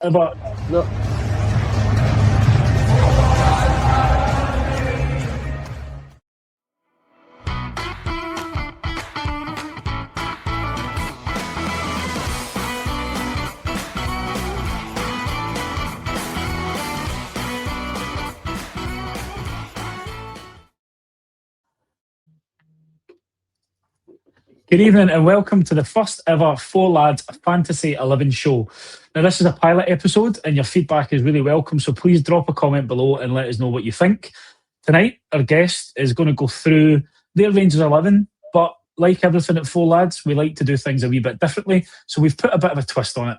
But No. good evening and welcome to the first ever Four Lads Fantasy 11 show. Now, this is a pilot episode and your feedback is really welcome, so please drop a comment below and let us know what you think. Tonight, our guest is going to go through their Rangers 11, but like everything at Four Lads, we like to do things a wee bit differently, so we've put a bit of a twist on it.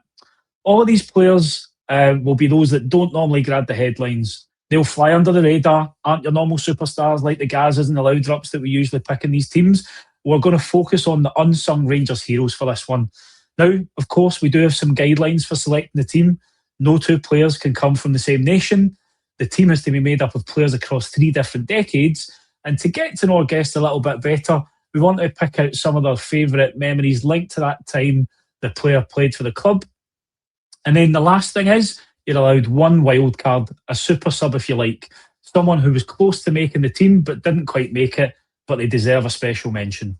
All of these players will be those that don't normally grab the headlines. They'll fly under the radar, aren't your normal superstars like the Gazas and the Loudrups that we usually pick in these teams. We're going to focus on the unsung Rangers heroes for this one. Now, of course, we do have some guidelines for selecting the team. No two players can come from the same nation. The team has to be made up of players across 3 different decades. And to get to know our guests a little bit better, we want to pick out some of their favourite memories linked to that time the player played for the club. And then the last thing is, you're allowed one wild card, a super sub if you like, someone who was close to making the team but didn't quite make it, but they deserve a special mention.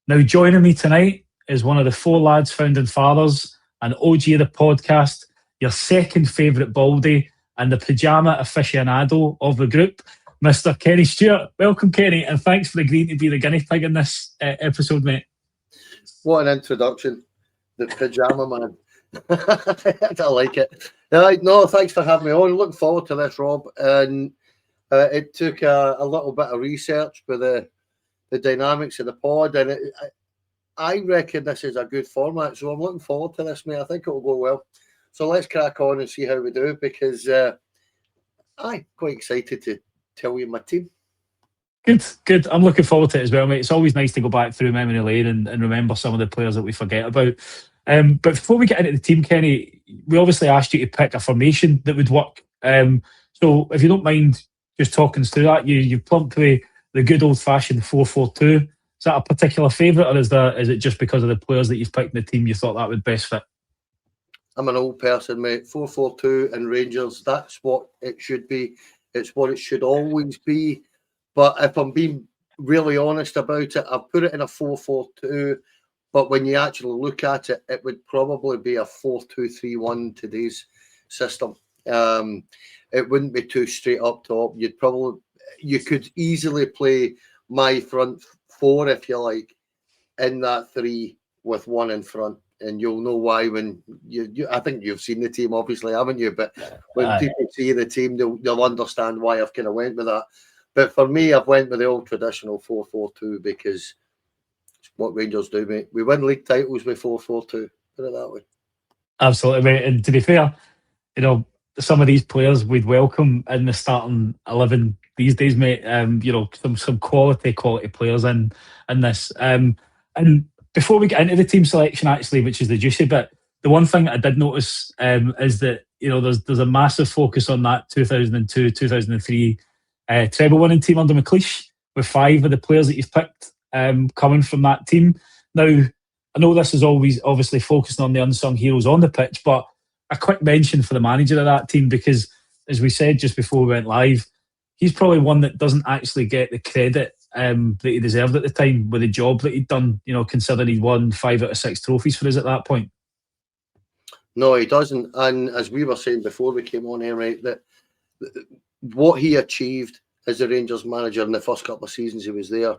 Now, joining me tonight is one of the Four Lads founding fathers, an OG of the podcast, your second favourite Baldy, and the pyjama aficionado of the group, Mr. Kenny Stewart. Welcome, Kenny, and thanks for agreeing to be the guinea pig in this episode, mate. What an introduction. The pyjama man. I like it. No, thanks for having me on. Looking forward to this, Rob. And it took a little bit of research with the dynamics of the pod, and I reckon this is a good format, so I'm looking forward to this, mate. I think it will go well. So let's crack on and see how we do, because I'm quite excited to tell you my team. Good. I'm looking forward to it as well, mate. It's always nice to go back through memory lane and remember some of the players that we forget about. But before we get into the team, Kenny, we obviously asked you to pick a formation that would work. So if you don't mind just talking us through that, you've plumped away the good old-fashioned 4-4-2. Is that a particular favourite, or is it just because of the players that you've picked in the team you thought that would best fit? I'm an old person, mate. 4-4-2 and Rangers, that's what it should be. It's what it should always be. But if I'm being really honest about it, I've put it in a 4-4-2. But when you actually look at it, it would probably be a 4-2-3-1 today's system. It wouldn't be too straight up top. You could easily play my front 4, if you like, in that 3 with 1 in front. And you'll know why when I think you've seen the team, obviously, haven't you? But when people see the team, they'll understand why I've kind of went with that. But for me, I've went with the old traditional 4-4-2 because it's what Rangers do, mate. We win league titles with 4-4-2. Put it that way. Absolutely, mate. And to be fair, some of these players we'd welcome in the starting 11 these days, mate. Some quality players in this. And before we get into the team selection, actually, which is the juicy bit, the one thing I did notice is that there's a massive focus on that 2002-2003 treble winning team under McLeish, with 5 of the players that you've picked coming from that team. Now, I know this is always obviously focusing on the unsung heroes on the pitch, but a quick mention for the manager of that team, because as we said just before we went live, he's probably one that doesn't actually get the credit that he deserved at the time with the job that he'd done, considering he'd won 5 out of 6 trophies for us at that point. No, he doesn't. And as we were saying before we came on here, right, that what he achieved as a Rangers manager in the first couple of seasons he was there,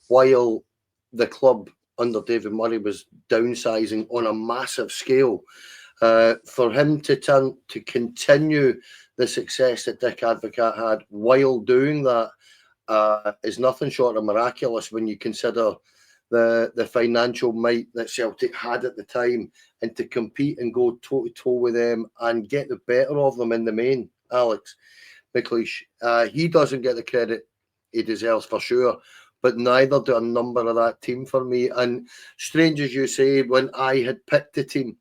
while the club under David Murray was downsizing on a massive scale, for him to continue the success that Dick Advocaat had while doing that is nothing short of miraculous when you consider the financial might that Celtic had at the time, and to compete and go toe-to-toe with them and get the better of them in the main. Alex McLeish, he doesn't get the credit he deserves for sure, but neither do a number of that team for me. And strange as you say, when I had picked the team,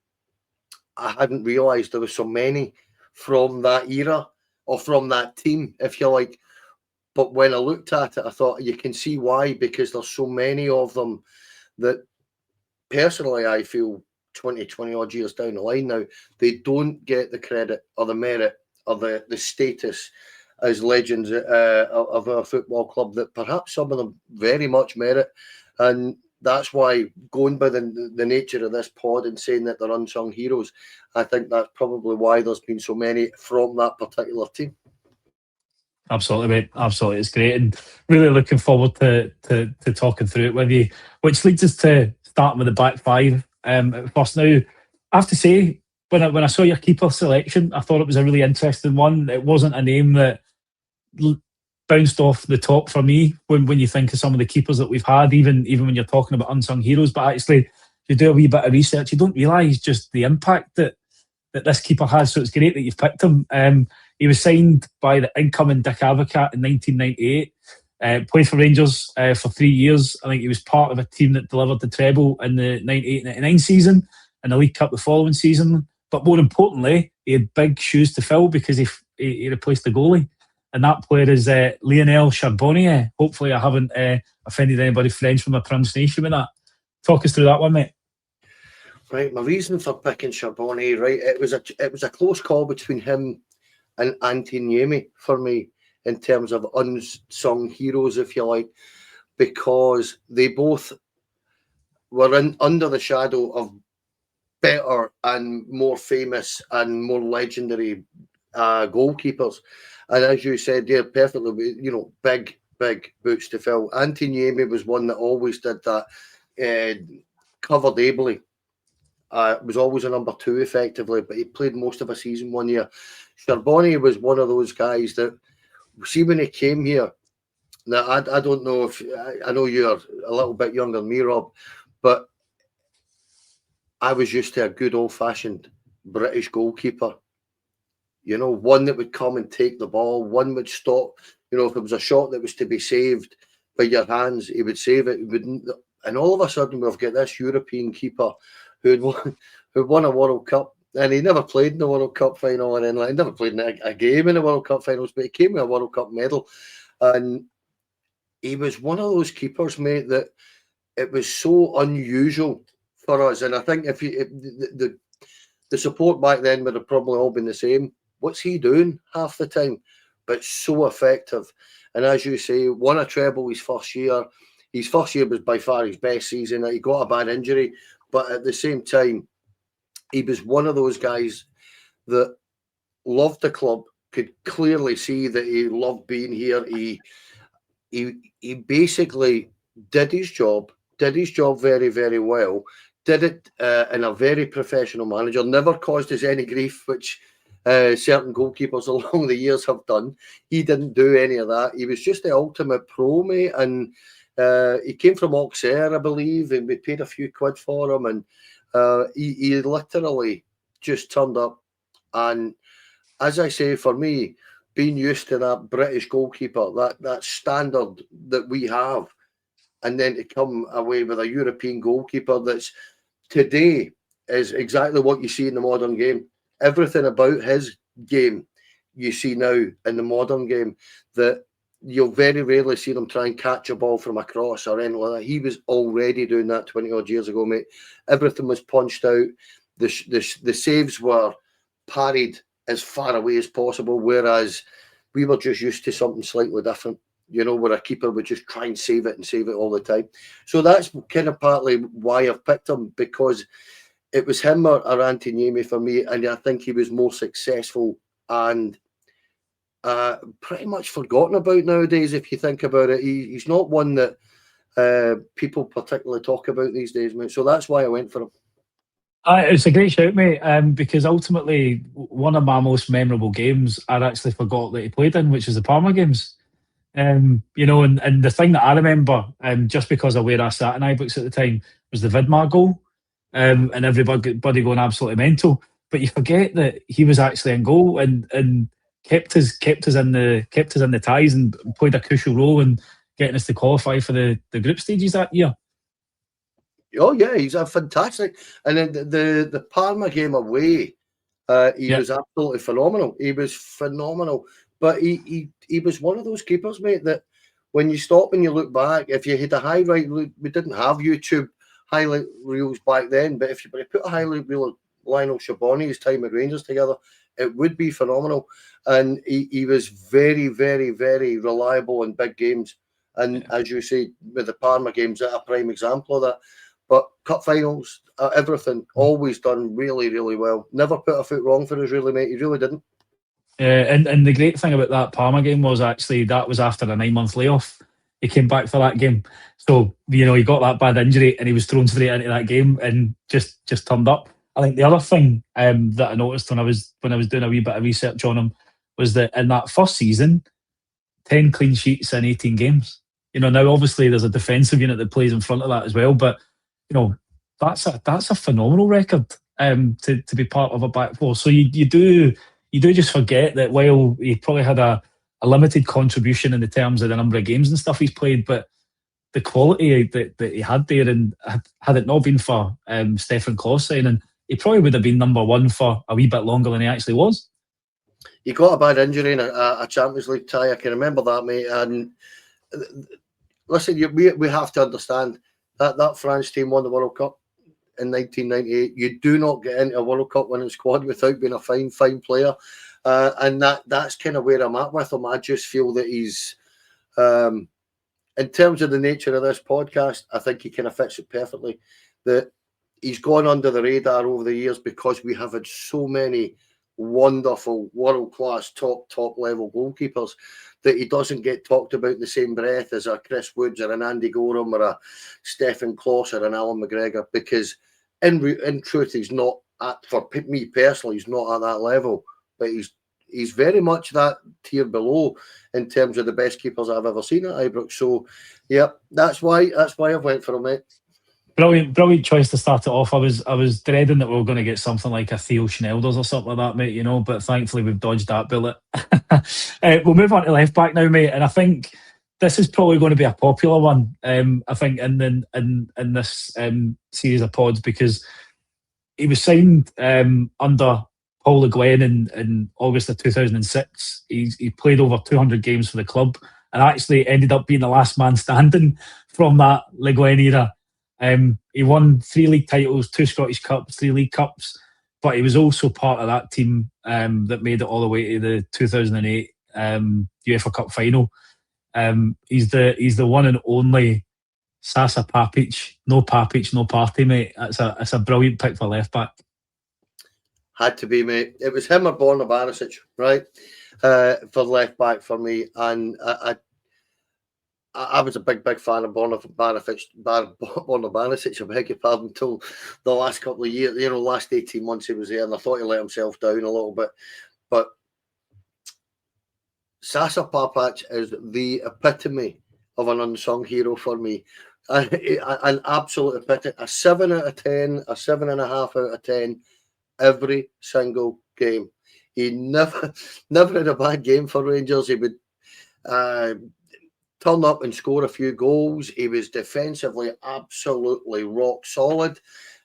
I hadn't realised there was so many from that era or from that team, if you like. But when I looked at it, I thought you can see why, because there's so many of them that personally I feel 20 odd years down the line now, they don't get the credit or the merit or the status as legends of our football club that perhaps some of them very much merit. And that's why, going by the nature of this pod and saying that they're unsung heroes, I think that's probably why there's been so many from that particular team. Absolutely, mate. Absolutely. It's great. And really looking forward to talking through it with you, which leads us to starting with the back five. First, now, I have to say, when I saw your keeper selection, I thought it was a really interesting one. It wasn't a name that bounced off the top for me when you think of some of the keepers that we've had, even when you're talking about unsung heroes. But actually, if you do a wee bit of research, you don't realise just the impact that this keeper has. So it's great that you've picked him. He was signed by the incoming Dick Advocat in 1998. Played for Rangers for 3 years. I think he was part of a team that delivered the treble in the 98-99 season and the League Cup the following season. But more importantly, he had big shoes to fill because he replaced the goalie. And that player is Lionel Charbonnier. Hopefully I haven't offended anybody French with my pronunciation with that. Talk us through that one, mate. Right, my reason for picking Charbonnier, right, it was a close call between him and Antiniemi for me in terms of unsung heroes, if you like, because they both were under the shadow of better and more famous and more legendary goalkeepers. And as you said, they're perfectly, big boots to fill. Antiniemi was one that always did that, covered ably. Was always a number 2 effectively, but he played most of a season 1 year. Charbonnier was one of those guys that, see, when he came here, now I don't know if, I know you're a little bit younger than me, Rob, but I was used to a good old-fashioned British goalkeeper. One that would come and take the ball, one would stop, if it was a shot that was to be saved by your hands, he would save it. And all of a sudden we've got this European keeper who won a World Cup, and he never played in the World Cup final or anything. He never played in a game in the World Cup finals, but he came with a World Cup medal. And he was one of those keepers, mate, that it was so unusual for us. And I think if the support back then would have probably all been the same. What's he doing half the time? But so effective. And as you say, won a treble his first year. His first year was by far his best season. He got a bad injury, but at the same time, he was one of those guys that loved the club, could clearly see that he loved being here. He basically did his job very, very well, did it in a very professional manager, never caused us any grief, which certain goalkeepers along the years have done. He didn't do any of that. He was just the ultimate pro, mate, and he came from Auxerre, I believe, and we paid a few quid for him, and he literally just turned up. And as I say, for me, being used to that British goalkeeper, that standard that we have, and then to come away with a European goalkeeper that's today is exactly what you see in the modern game. Everything about his game you see now in the modern game, that you'll very rarely see them try and catch a ball from across or anything like that. He was already doing that 20 odd years ago, mate. Everything was punched out. The saves were parried as far away as possible, whereas we were just used to something slightly different, where a keeper would just try and save it all the time. So that's kind of partly why I've picked him, because it was him or Antiniemi for me, and I think he was more successful and pretty much forgotten about nowadays, if you think about it. He's not one that people particularly talk about these days, mate. So that's why I went for him. It's a great shout, mate, because ultimately one of my most memorable games I'd actually forgot that he played in, which is the Parma games. And the thing that I remember, just because of where I sat in iBooks at the time, was the Vidmar goal, and everybody going absolutely mental. But you forget that he was actually in goal and kept us in the ties and played a crucial role in getting us to qualify for the group stages that year. Oh yeah, he's a fantastic. And then the Parma game away, he was absolutely phenomenal. He was phenomenal. But he was one of those keepers, mate, that when you stop and you look back, if you had a highlight, we didn't have YouTube highlight reels back then, but if you put a highlight reel of Lionel Shaboni's time at Rangers together, it would be phenomenal. And he was very, very, very reliable in big games. And as you say, with the Parma games, that's a prime example of that. But cup finals, everything, always done really, really well. Never put a foot wrong for us, really, mate. He really didn't. And the great thing about that Parma game was actually that was after a 9-month layoff. He came back for that game. So, you know, he got that bad injury and he was thrown straight into that game and just turned up. I think the other thing that I noticed when I was doing a wee bit of research on him was that in that first season, 10 clean sheets in 18 games. You know, now obviously there's a defensive unit that plays in front of that as well, but you know, that's a phenomenal record to be part of a back four. So you do just forget that while he probably had a limited contribution in the terms of the number of games and stuff he's played, but the quality that he had there, and had it not been for Stefan Kloss signing, he probably would have been number one for a wee bit longer than he actually was. He got a bad injury in a Champions League tie. I can remember that, mate. And listen, we have to understand that France team won the World Cup in 1998. You do not get into a World Cup winning squad without being a fine player. And that's kind of where I'm at with him. I just feel that he's, in terms of the nature of this podcast, I think he kind of fits it perfectly. That he's gone under the radar over the years because we have had so many wonderful world-class top level goalkeepers that he doesn't get talked about in the same breath as a Chris Woods or an Andy Gorham or a Stefan Kloss or an Alan McGregor, because in truth he's not for me personally, he's not at that level, but he's very much that tier below in terms of the best keepers I've ever seen at Ibrox. So yeah, that's why I've went for him, mate. Brilliant choice to start it off. I was dreading that we were going to get something like a Theo Schnelders or something like that, mate, you know, but thankfully we've dodged that bullet. We'll move on to left back now, mate, and I think this is probably going to be a popular one, I think, in this series of pods, because he was signed under Paul Le Guen in August of 2006. He played over 200 games for the club and actually ended up being the last man standing from that Le Guen era. He won 3 league titles, 2 Scottish Cups, 3 League Cups, but he was also part of that team that made it all the way to the 2008 UEFA Cup final. He's the one and only Sasa Papic. No Papic, no party, mate. It's a brilliant pick for left back. Had to be, mate. It was him or Borna Barisic, right? For left back for me, and I was a big fan of Borna Barisic, I beg your pardon, until the last couple of years, you know, last 18 months he was there, and I thought he let himself down a little bit. But Sasa Papic is the epitome of an unsung hero for me. An absolute epitome. A 7 out of 10, a 7.5 out of 10, every single game. He never had a bad game for Rangers. He would turn up and score a few goals. He was defensively absolutely rock solid.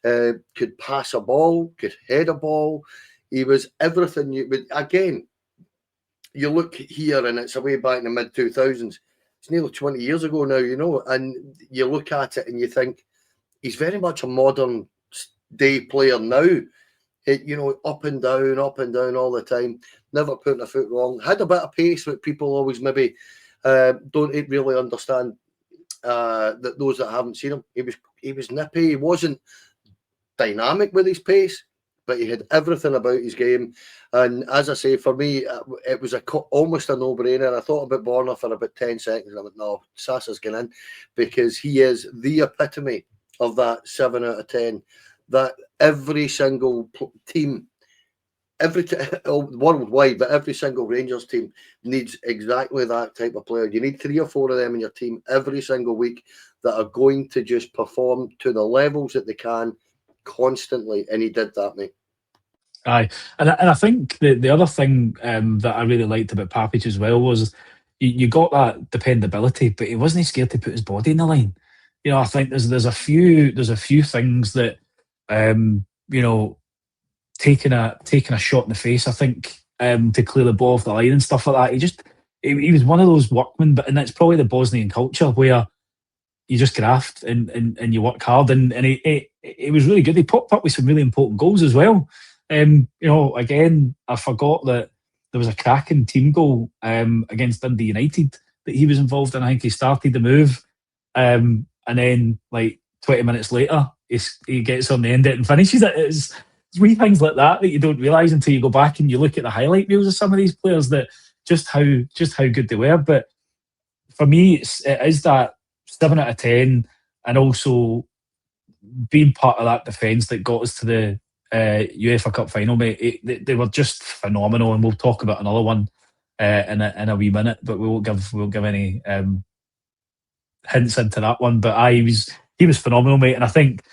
Could pass a ball, could head a ball. He was everything you would. Again, you look here and it's way back in the mid 2000s. It's nearly 20 years ago now, you know, and you look at it and you think he's very much a modern day player now. You know, up and down all the time. Never putting a foot wrong. Had a bit of pace, but people always maybe don't really understand that those that haven't seen him. He was nippy. He wasn't dynamic with his pace, but he had everything about his game. And as I say, for me, it was almost a no-brainer. I thought about Borna for about 10 seconds. I went, no, Sasa's going in, because he is the epitome of that 7 out of 10. That every single team, worldwide, but every single Rangers team needs exactly that type of player. You need 3 or 4 of them in your team every single week that are going to just perform to the levels that they can constantly, and he did that, mate. Aye, and I think the other thing that I really liked about Papic as well was you got that dependability, but he wasn't scared to put his body in the line. You know, I think there's a few things that you know, taking a shot in the face, I think, to clear the ball off the line and stuff like that. He was one of those workmen, and it's probably the Bosnian culture where you just graft and you work hard, and it was really good. He popped up with some really important goals as well. Again, I forgot that there was a cracking team goal against Dundee United that he was involved in. I think he started the move, and then like 20 minutes later, he gets on the end of it and finishes it. It's wee things like that you don't realise until you go back and you look at the highlight reels of some of these players, that just how good they were. But for me, it is that 7 out of 10, and also being part of that defence that got us to the UEFA Cup final, mate. They were just phenomenal, and we'll talk about another one in a wee minute, but we won't give any hints into that one. But he was phenomenal, mate, and I think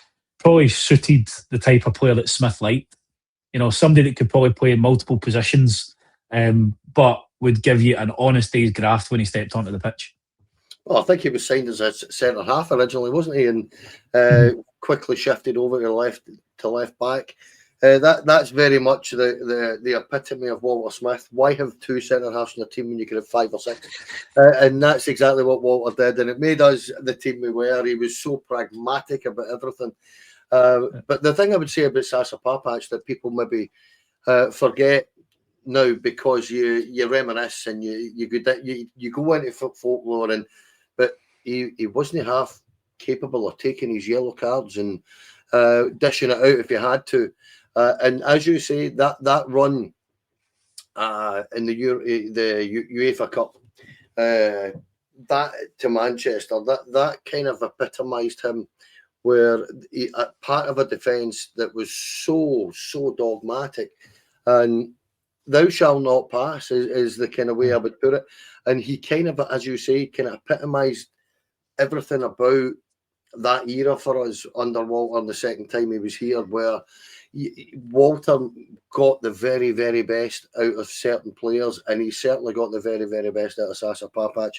probably suited the type of player that Smith liked. Somebody that could probably play in multiple positions, but would give you an honest day's graft when he stepped onto the pitch. Well, I think he was signed as a centre half originally, wasn't he? And quickly shifted over to left back. That's very much the epitome of Walter Smith. Why have 2 centre halves in your team when you could have 5 or 6? And that's exactly what Walter did, and it made us the team we were. He was so pragmatic about everything. But the thing I would say about Sasa Papac that people maybe forget now, because you reminisce and you go into folklore, but he wasn't half capable of taking his yellow cards and dishing it out if he had to. And as you say, that run in the UEFA Cup, that to Manchester, that kind of epitomised him, where part of a defence that was so dogmatic, and thou shalt not pass is the kind of way I would put it. And he kind of, as you say, kind of epitomised everything about that era for us under Walter the second time he was here, where Walter got the very, very best out of certain players, and he certainly got the very, very best out of Sasa Papac.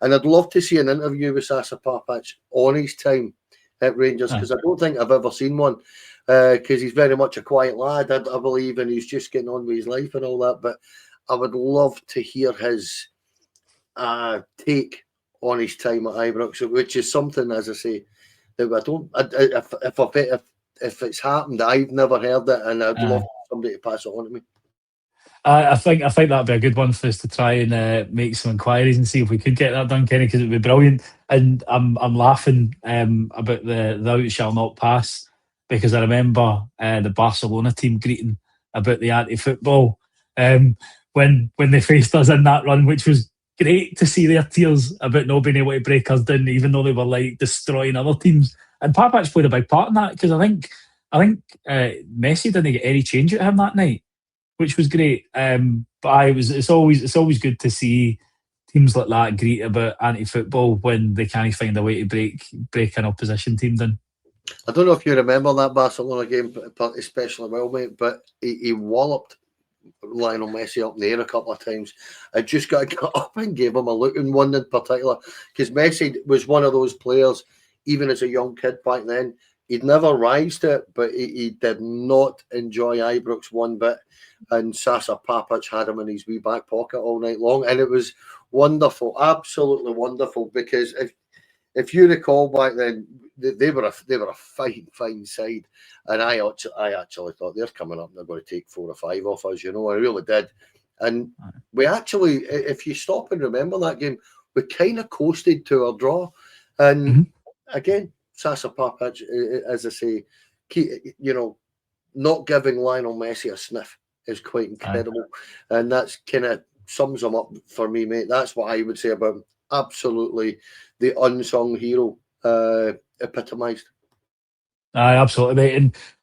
And I'd love to see an interview with Sasa Papac on his time at Rangers, because I don't think I've ever seen one, because he's very much a quiet lad, I believe, and he's just getting on with his life and all that. But I would love to hear his take on his time at Ibrox, which is something, as I say, that I don't. If it's happened, I've never heard it, and I'd love somebody to pass it on to me. I think that'd be a good one for us to try and make some inquiries and see if we could get that done, Kenny, because it'd be brilliant. And I'm laughing about the "thou shall not pass," because I remember the Barcelona team greeting about the anti-football when they faced us in that run, which was great to see their tears about not being able to break us down, even though they were like destroying other teams. And Papac played a big part in that, because I think Messi didn't get any change at him that night, which was great. But it's always good to see teams like that greet about anti-football when they can't find a way to break an opposition team down. I don't know if you remember that Barcelona game especially well, mate, but he walloped Lionel Messi up in the air a couple of times. I just got to get up and gave him a look in one in particular, because Messi was one of those players, even as a young kid back then, he'd never rise to it, but he did not enjoy Ibrox one bit. And Sasa Papac had him in his wee back pocket all night long, and it was wonderful, absolutely wonderful. Because if you recall back then, they were a fine side, and I actually thought they're coming up and they're going to take 4 or 5 off us. I really did. And we actually, if you stop and remember that game, we kind of coasted to our draw. And again, Sasa Papac, as I say, not giving Lionel Messi a sniff is quite incredible. And that's kind of sums him up for me, mate. That's what I would say about him. Absolutely the unsung hero, epitomised. Absolutely, mate.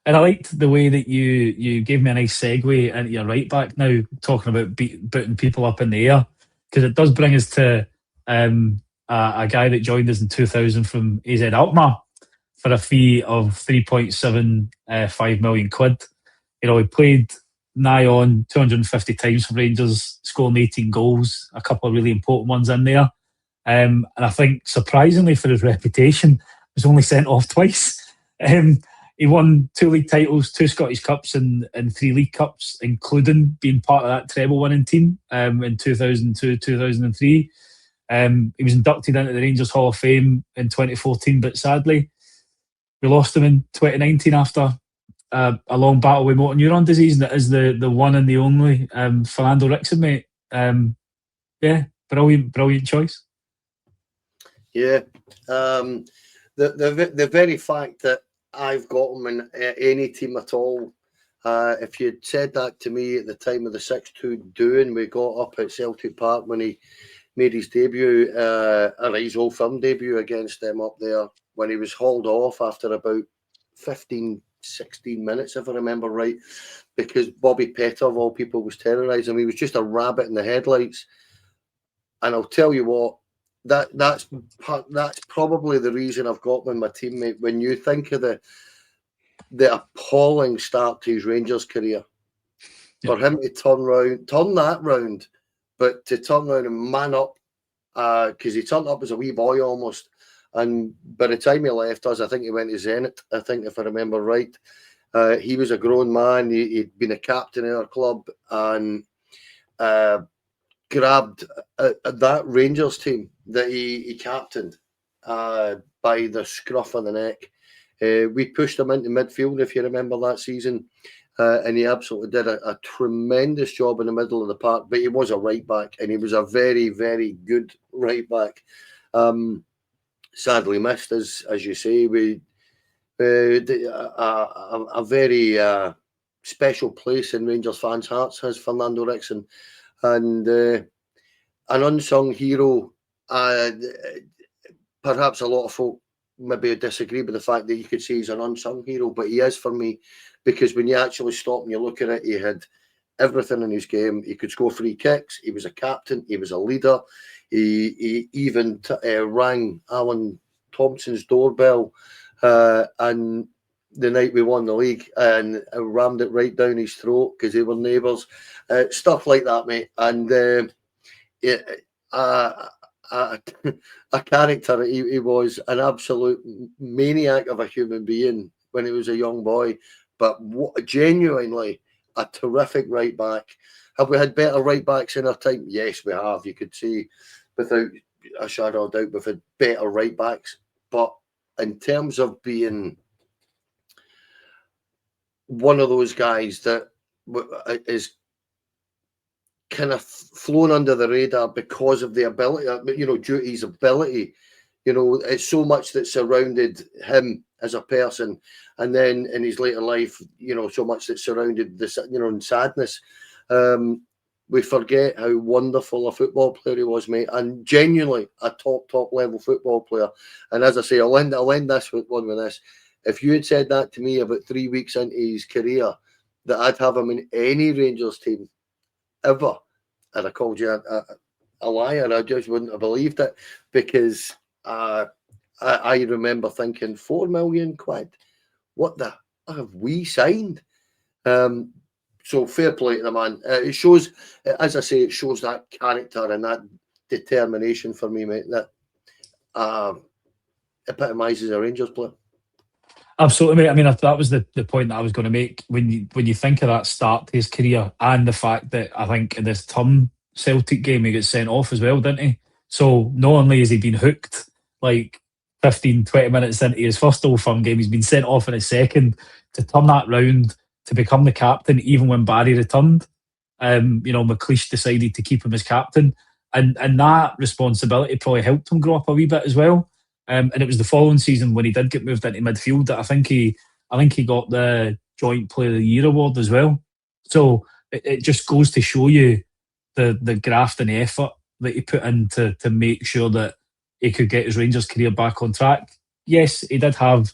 And I liked the way that you gave me a nice segue into your right back now, talking about putting people up in the air, because it does bring us to a guy that joined us in 2000 from AZ Alkmaar for a fee of 3.75 million quid. He played nigh on 250 times for Rangers, scoring 18 goals, a couple of really important ones in there. And I think, surprisingly for his reputation, was only sent off twice. He won 2 league titles, 2 Scottish Cups and 3 League Cups, including being part of that treble winning team in 2002, 2003. He was inducted into the Rangers Hall of Fame in 2014, but sadly, we lost him in 2019 after a long battle with motor neuron disease, and it is the one and the only Fernando Rickson, mate. Yeah, brilliant choice. Yeah, the very fact that I've got him in any team at all. If you'd said that to me at the time of the 6-2 doing, we got up at Celtic Park when he made his debut, or his Old Firm debut against them up there, when he was hauled off after about 15, 16 minutes, if I remember right, because Bobby Petr, of all people, was terrorising him. He was just a rabbit in the headlights. And I'll tell you what, that's probably the reason I've got him in my teammate. When you think of the appalling start to his Rangers career, for him to turn that round, but to turn around and man up, because he turned up as a wee boy almost, and by the time he left us, I think he went to Zenit, I think, if I remember right. He was a grown man. He'd been a captain in our club, and grabbed that Rangers team that he captained by the scruff of the neck. We pushed him into midfield, if you remember that season, and he absolutely did a tremendous job in the middle of the park. But he was a right back, and he was a very, very good right back. Sadly missed, as you say. We a very special place in Rangers fans' hearts has Fernando Rickson, and an unsung hero. Perhaps a lot of folk maybe disagree with the fact that you could say he's an unsung hero, but he is for me, because when you actually stop and you look at it, he had everything in his game. He could score free kicks. He was a captain. He was a leader. He even rang Alan Thompson's doorbell, and the night we won the league, and rammed it right down his throat because they were neighbours. Stuff like that, mate. And a character. He was an absolute maniac of a human being when he was a young boy, but genuinely a terrific right back. Have we had better right backs in our time? Yes, we have. You could see without a shadow of doubt we've had better right backs. But in terms of being one of those guys that is kind of flown under the radar because of the ability, due to his ability. It's so much that surrounded him as a person, and then in his later life, so much that surrounded this, in sadness. We forget how wonderful a football player he was, mate, and genuinely a top level football player. And as I say, I'll end this with this. If you had said that to me about 3 weeks into his career, that I'd have him in any Rangers team ever, and I called you a liar, I just wouldn't have believed it, because I remember thinking, £4 million, what the have we signed? So fair play to the man. It shows, as I say, it shows that character and that determination for me, mate, that epitomises a Rangers player. Absolutely, mate. I mean, that was the point that I was going to make. When you think of that start to his career, and the fact that I think in this Celtic game he got sent off as well, didn't he? So not only has he been hooked like 15, 20 minutes into his first Old Firm game, he's been sent off in a second, to turn that round, to become the captain, even when Barry returned. McLeish decided to keep him as captain, and that responsibility probably helped him grow up a wee bit as well. And it was the following season when he did get moved into midfield that I think he got the Joint Player of the Year award as well. So it just goes to show you the graft and the effort that he put in to make sure that he could get his Rangers career back on track. Yes, he did have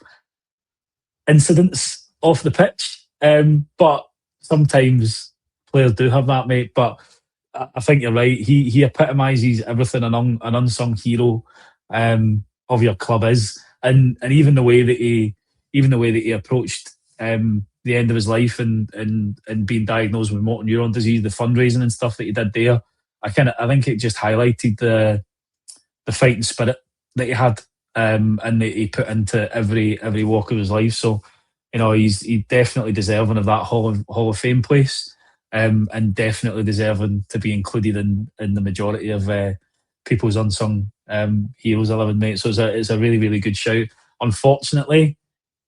incidents off the pitch, but sometimes players do have that, mate. But I think you're right. He epitomises everything an unsung hero of your club is, and even the way that he approached the end of his life and being diagnosed with motor neuron disease, the fundraising and stuff that he did there. I think it just highlighted the fighting spirit that he had, and that he put into every walk of his life. So, he's definitely deserving of that Hall of Fame place, and definitely deserving to be included in the majority of people's unsung heroes 11, mate. So it's a really, really good shout. Unfortunately,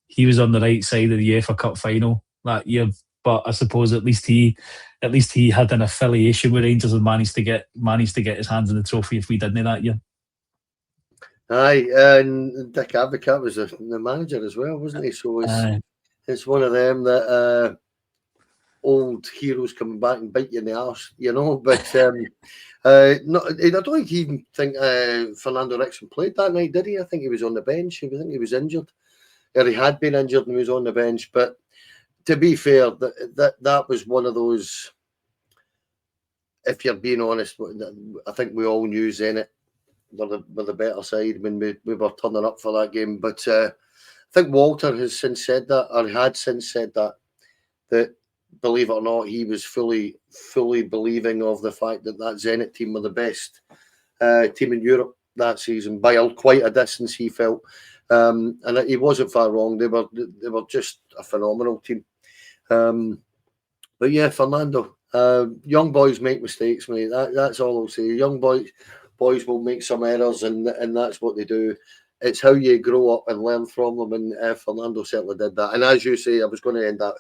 he was on the right side of the UEFA Cup final that year, but I suppose at least he had an affiliation with Rangers and managed to get his hands on the trophy if we didn't that year. Aye, and Dick Advocat was the manager as well, wasn't he? So it's one of them that old heroes coming back and bite you in the arse, you know. But I don't even think Fernando Rickson played that night, did he? I think he was on the bench. I think he was injured, or he had been injured and he was on the bench. But to be fair, that was one of those. If you're being honest, I think we all knew Zenit were the better side when we were turning up for that game. But I think Walter has since said that, or had since said that believe it or not, he was fully believing of the fact that Zenit team were the best team in Europe that season by quite a distance, he felt. And he wasn't far wrong. They were just a phenomenal team. But yeah, Fernando, young boys make mistakes, mate. That's all I'll say. Young boys will make some errors, and that's what they do. It's how you grow up and learn from them, and Fernando certainly did that. And as you say, I was going to end that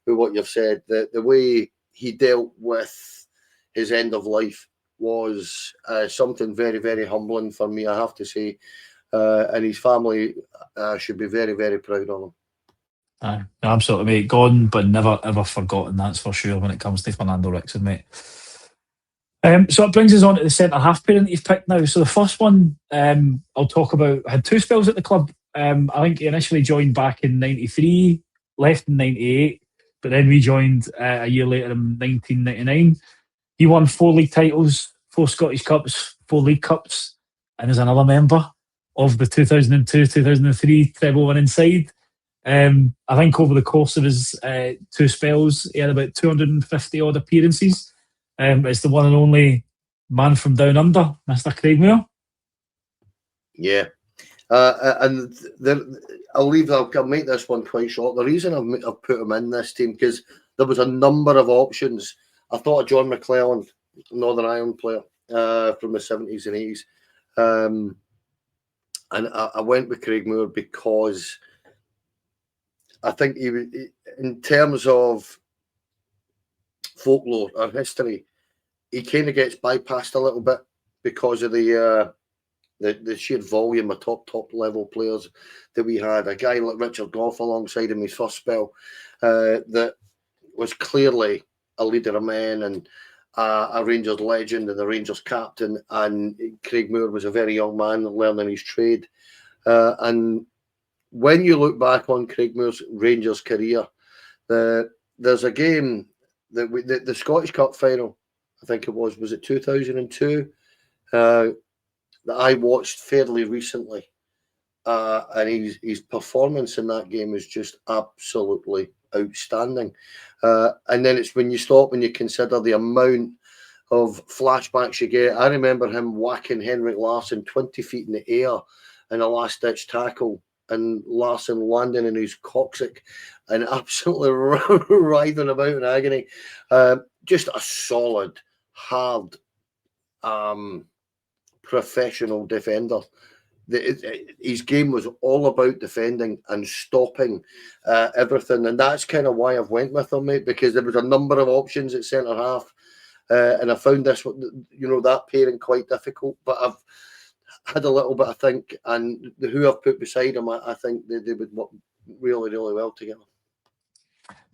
with what you've said. The way he dealt with his end of life was something very, very humbling for me, I have to say. And his family should be very, very proud of him. Aye, absolutely, mate. Gone, but never ever forgotten. That's for sure. When it comes to Fernando Rickson, mate. So it brings us on to the centre half pairing that you've picked now. So the first one I'll talk about had two spells at the club. I think he initially joined back in '93, left in '98, but then rejoined a year later in 1999. He won 4 league titles, 4 Scottish Cups, 4 League Cups, and is another member of the 2002-2003 treble winning side. I think over the course of his 2 spells, he had about 250 odd appearances. It's the one and only man from down under, Mr. Craig Moore. Yeah, and I'll make this one quite short. The reason I've put him in this team, because there was a number of options. I thought of John McClelland, Northern Ireland player from the 70s and 80s, and I went with Craig Moore because I think in terms of folklore or history, he kind of gets bypassed a little bit because of the sheer volume of top level players that we had. A guy like Richard Gough alongside him his first spell, that was clearly a leader of men and a Rangers legend and a Rangers captain. And Craig Moore was a very young man learning his trade. And when you look back on Craig Moore's Rangers career, there's a game that the Scottish Cup final, I think it was it 2002, that I watched fairly recently, and his performance in that game is just absolutely outstanding. And then it's when you consider the amount of flashbacks you get. I remember him whacking Henrik Larsson 20 feet in the air in a last-ditch tackle, and Larsson landing in his coccyx and absolutely writhing about in agony. Just a solid, hard, professional defender. His game was all about defending and stopping everything, and that's kind of why I've went with him, mate, because there was a number of options at centre half, and I found that pairing quite difficult. But I've had a little bit, I think, and who I've put beside him, I think they would work really, really well together.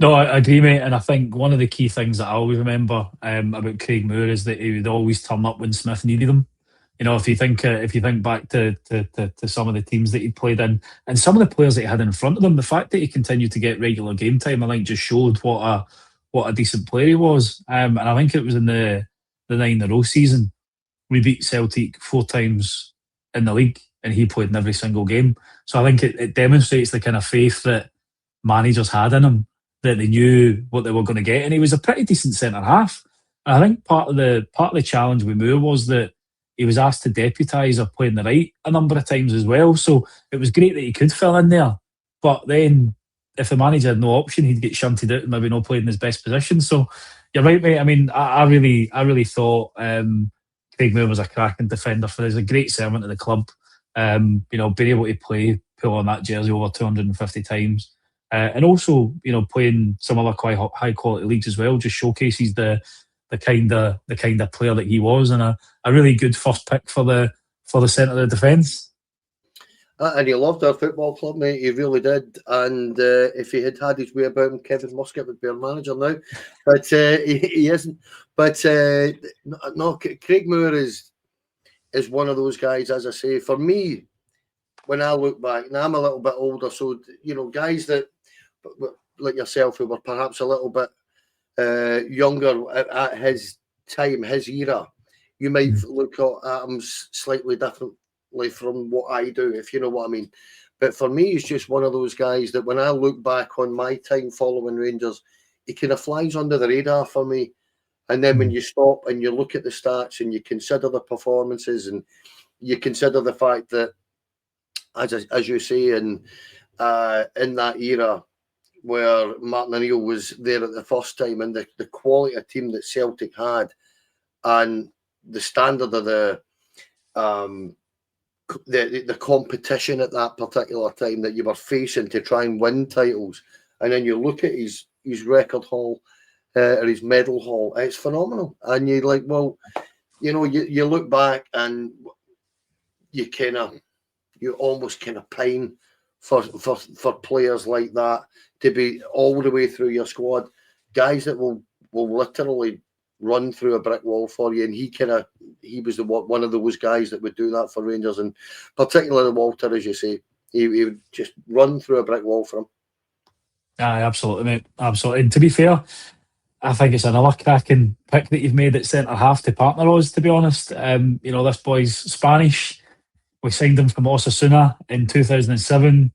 No, I agree, mate. And I think one of the key things that I always remember about Craig Moore is that he would always turn up when Smith needed him. You know, if you think back to some of the teams that he played in and some of the players that he had in front of him, the fact that he continued to get regular game time, I think, just showed what a decent player he was. And I think it was in the 9-0 season, we beat Celtic 4 times in the league, and he played in every single game. So I think it demonstrates the kind of faith that managers had in him, that they knew what they were going to get, and he was a pretty decent centre half. And I think part of the challenge with Moore was that he was asked to deputise or play in the right a number of times as well. So it was great that he could fill in there, but then if the manager had no option, he'd get shunted out and maybe not played in his best position. So you're right, mate. I mean, I really thought Craig Moore was a cracking defender for us, a great servant to the club. You know, being able to pull on that jersey over 250 times. And also, you know, playing some other quite high quality leagues as well, just showcases the kind of player that he was, and a really good first pick for the centre of the defence. And he loved our football club, mate. He really did. And if he had his way about him, Kevin Muscat would be our manager now. But he isn't. But no, Craig Moore is one of those guys, as I say. For me, when I look back, now I'm a little bit older, so, you know, guys that, like yourself, who were perhaps a little bit younger at his time, his era, you might look at him slightly differently from what I do, if you know what I mean. But for me, he's just one of those guys that when I look back on my time following Rangers, he kind of flies under the radar for me. And then when you stop and you look at the stats and you consider the performances and you consider the fact that, as you say, in that era where Martin O'Neill was there at the first time, and the quality of team that Celtic had, and the standard of the competition at that particular time that you were facing to try and win titles, and then you look at his record haul or his medal haul, it's phenomenal. And you're like, well, you know, you look back and you almost kind of pine for players like that to be all the way through your squad, guys that will literally run through a brick wall for you. And he was one of those guys that would do that for Rangers, and particularly Walter, as you say, he would just run through a brick wall for him. Aye, absolutely, mate, absolutely. And to be fair, I think it's another cracking pick that you've made at centre half to partner us, to be honest. You know, this boy's Spanish. We signed him from Osasuna in 2007.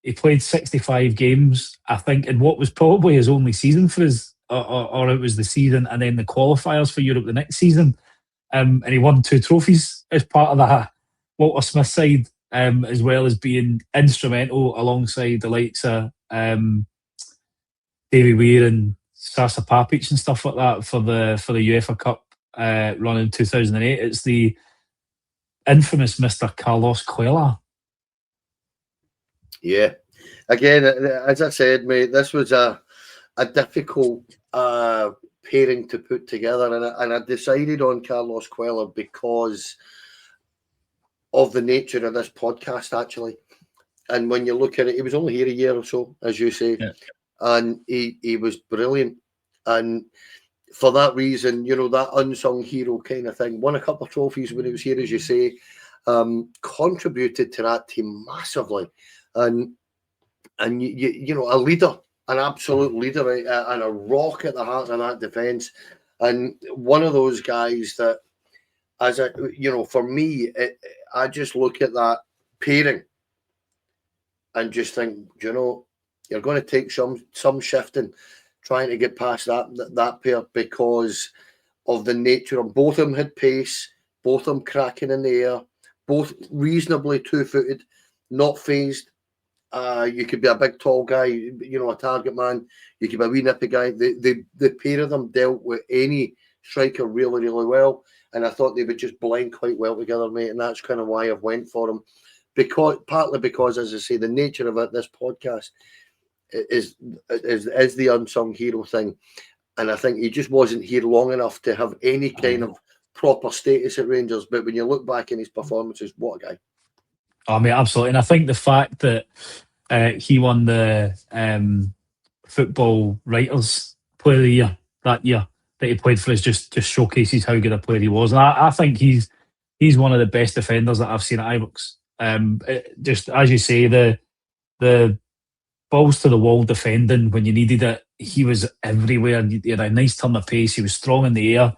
He played 65 games, I think, in what was probably his only season for us, or it was the season and then the qualifiers for Europe the next season. And he won 2 trophies as part of that Walter Smith side, as well as being instrumental alongside the likes of Davy Weir and Sasa Papic and stuff like that for the UEFA Cup run in 2008. It's the infamous Mr. Carlos Cuellar. Yeah. Again, as I said, mate, this was a difficult pairing to put together, and I decided on Carlos Cuellar because of the nature of this podcast, actually. And when you look at it, he was only here a year or so, as you say, and he was brilliant. And for that reason, you know, that unsung hero kind of thing, won a couple of trophies when he was here, as you say, contributed to that team massively. And you know, a leader, an absolute leader, and a rock at the heart of that defence. And one of those guys that, for me, I just look at that pairing and just think, you know, you're going to take some shifting trying to get past that pair, because of the nature of both of them had pace, both of them cracking in the air, both reasonably two-footed, not phased. You could be a big, tall guy, you know, a target man. You could be a wee nippy guy. The pair of them dealt with any striker really, really well. And I thought they would just blend quite well together, mate. And that's kind of why I've went for them. Partly because, as I say, the nature of it, this podcast is the unsung hero thing. And I think he just wasn't here long enough to have any kind of proper status at Rangers. But when you look back in his performances, what a guy. I mean, absolutely. And I think the fact that he won the Football Writers Player of the Year that year that he played for us just showcases how good a player he was. And I think he's one of the best defenders that I've seen at Ibrox. Just as you say, the balls to the wall defending when you needed it, he was everywhere. He had a nice turn of pace. He was strong in the air.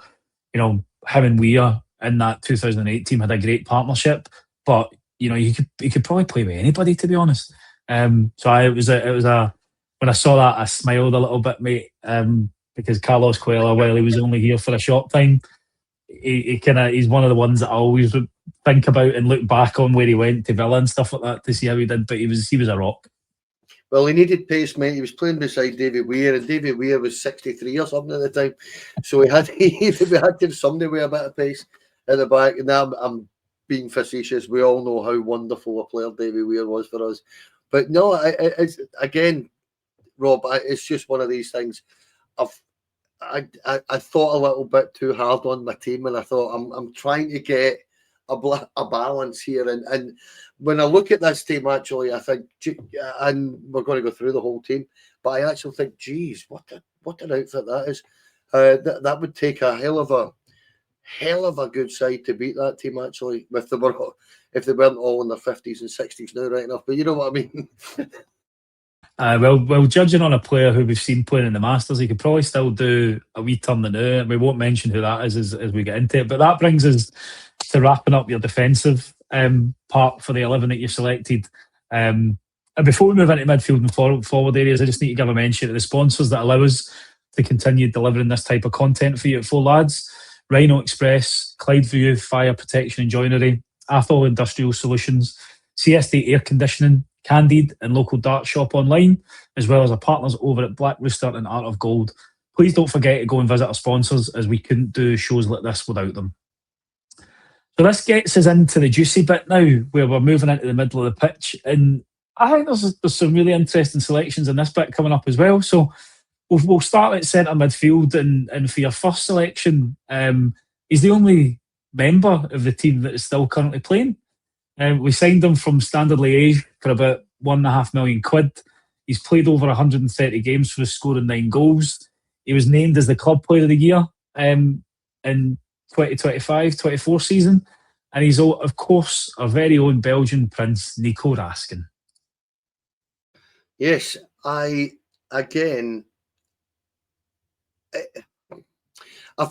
You know, him and Weir in that 2008 team had a great partnership. But you know, you could probably play with anybody, to be honest. So it was a when I saw that, I smiled a little bit, mate, because Carlos Cuellar, while he was only here for a short time, he's one of the ones that I always would think about and look back on where he went to Villa and stuff like that to see how he did. But he was a rock. Well, he needed pace, mate. He was playing beside David Weir, and David Weir was 63 or something at the time, so we had to have somebody with a bit of pace. at the back. And I'm being facetious. We all know how wonderful a player Davy Weir was for us. But no, it's again, Rob, it's just one of these things. I thought a little bit too hard on my team, and I thought I'm trying to get a balance here. And when I look at this team, actually, I think, and we're going to go through the whole team, but I actually think, geez, what an outfit that is. That would take a hell of a good side to beat that team, actually, if they weren't all in their 50s and 60s now, right enough. But you know what I mean. Well, judging on a player who we've seen playing in the Masters, he could probably still do a wee turn the new. We won't mention who that is as we get into it. But that brings us to wrapping up your defensive part for the 11 that you've selected. And before we move into midfield and forward areas, I just need to give a mention to the sponsors that allow us to continue delivering this type of content for you at Four Lads. Rhino Express, Clydeview Fire Protection and Joinery, Athol Industrial Solutions, CSD Air Conditioning, Candid and local dart shop online, as well as our partners over at Black Rooster and Art of Gold. Please don't forget to go and visit our sponsors, as we couldn't do shows like this without them. So this gets us into the juicy bit now, where we're moving into the middle of the pitch. And I think there's some really interesting selections in this bit coming up as well. So we'll start at centre midfield, and for your first selection, he's the only member of the team that is still currently playing. We signed him from Standard Liège for about £1.5 million. He's played over 130 games for us, scoring 9 goals. He was named as the Club Player of the Year in 2025-24 season. And he's, of course, our very own Belgian Prince, Nico Raskin. Yes, I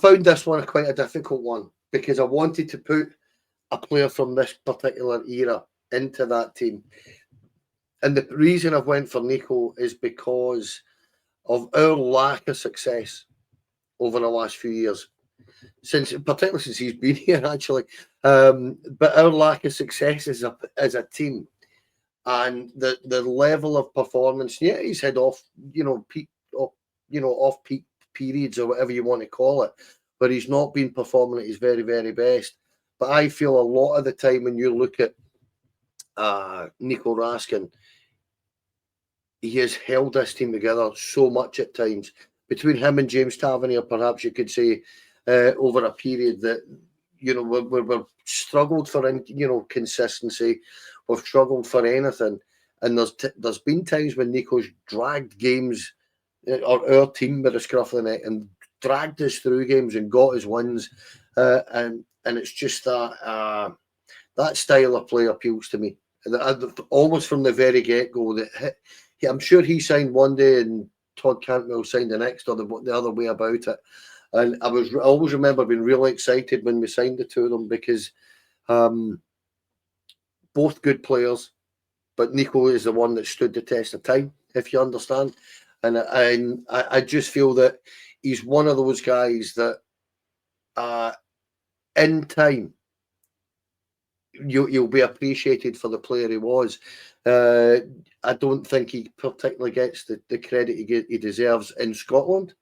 found this one quite a difficult one, because I wanted to put a player from this particular era into that team. And the reason I've went for Nico is because of our lack of success over the last few years, particularly since he's been here, actually. But our lack of success as a team, and the level of performance. Yeah, he's had off peak periods, or whatever you want to call it, but he's not been performing at his very, very best. But I feel a lot of the time when you look at Nico Raskin, he has held this team together so much at times. Between him and James Tavernier, perhaps you could say, over a period that, we've struggled for, consistency. We've struggled for anything. And there's been times when Nico's dragged games, or our team by the scruff of the neck, and dragged us through games and got his wins. And it's just that style of play appeals to me. Almost from the very get-go. I'm sure he signed one day and Todd Cantwell signed the next, or the other way about it. And I always remember being really excited when we signed the two of them, because both good players, but Nico is the one that stood the test of time, if you understand. And I just feel that he's one of those guys that in time you'll be appreciated for the player he was. I don't think he particularly gets the credit he deserves in Scotland,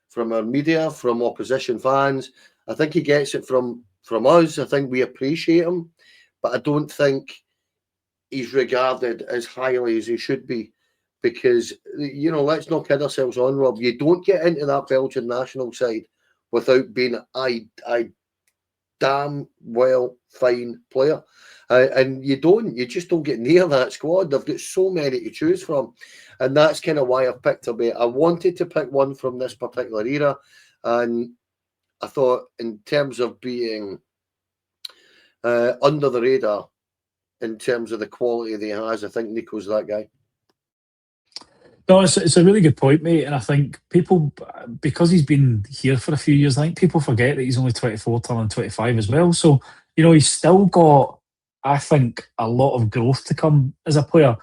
from our media, from opposition fans. I think he gets it from us. I think we appreciate him, but I don't think he's regarded as highly as he should be, because, let's not kid ourselves on, Rob. You don't get into that Belgian national side without being a damn well fine player. And you just don't get near that squad. They've got so many to choose from. And that's kind of why I've picked him. I wanted to pick one from this particular era. And I thought, in terms of being under the radar, in terms of the quality that he has, I think Nico's that guy. No, it's a really good point, mate. And I think people, because he's been here for a few years, I think people forget that he's only 24, turning 25 as well. So, he's still got, I think, a lot of growth to come as a player.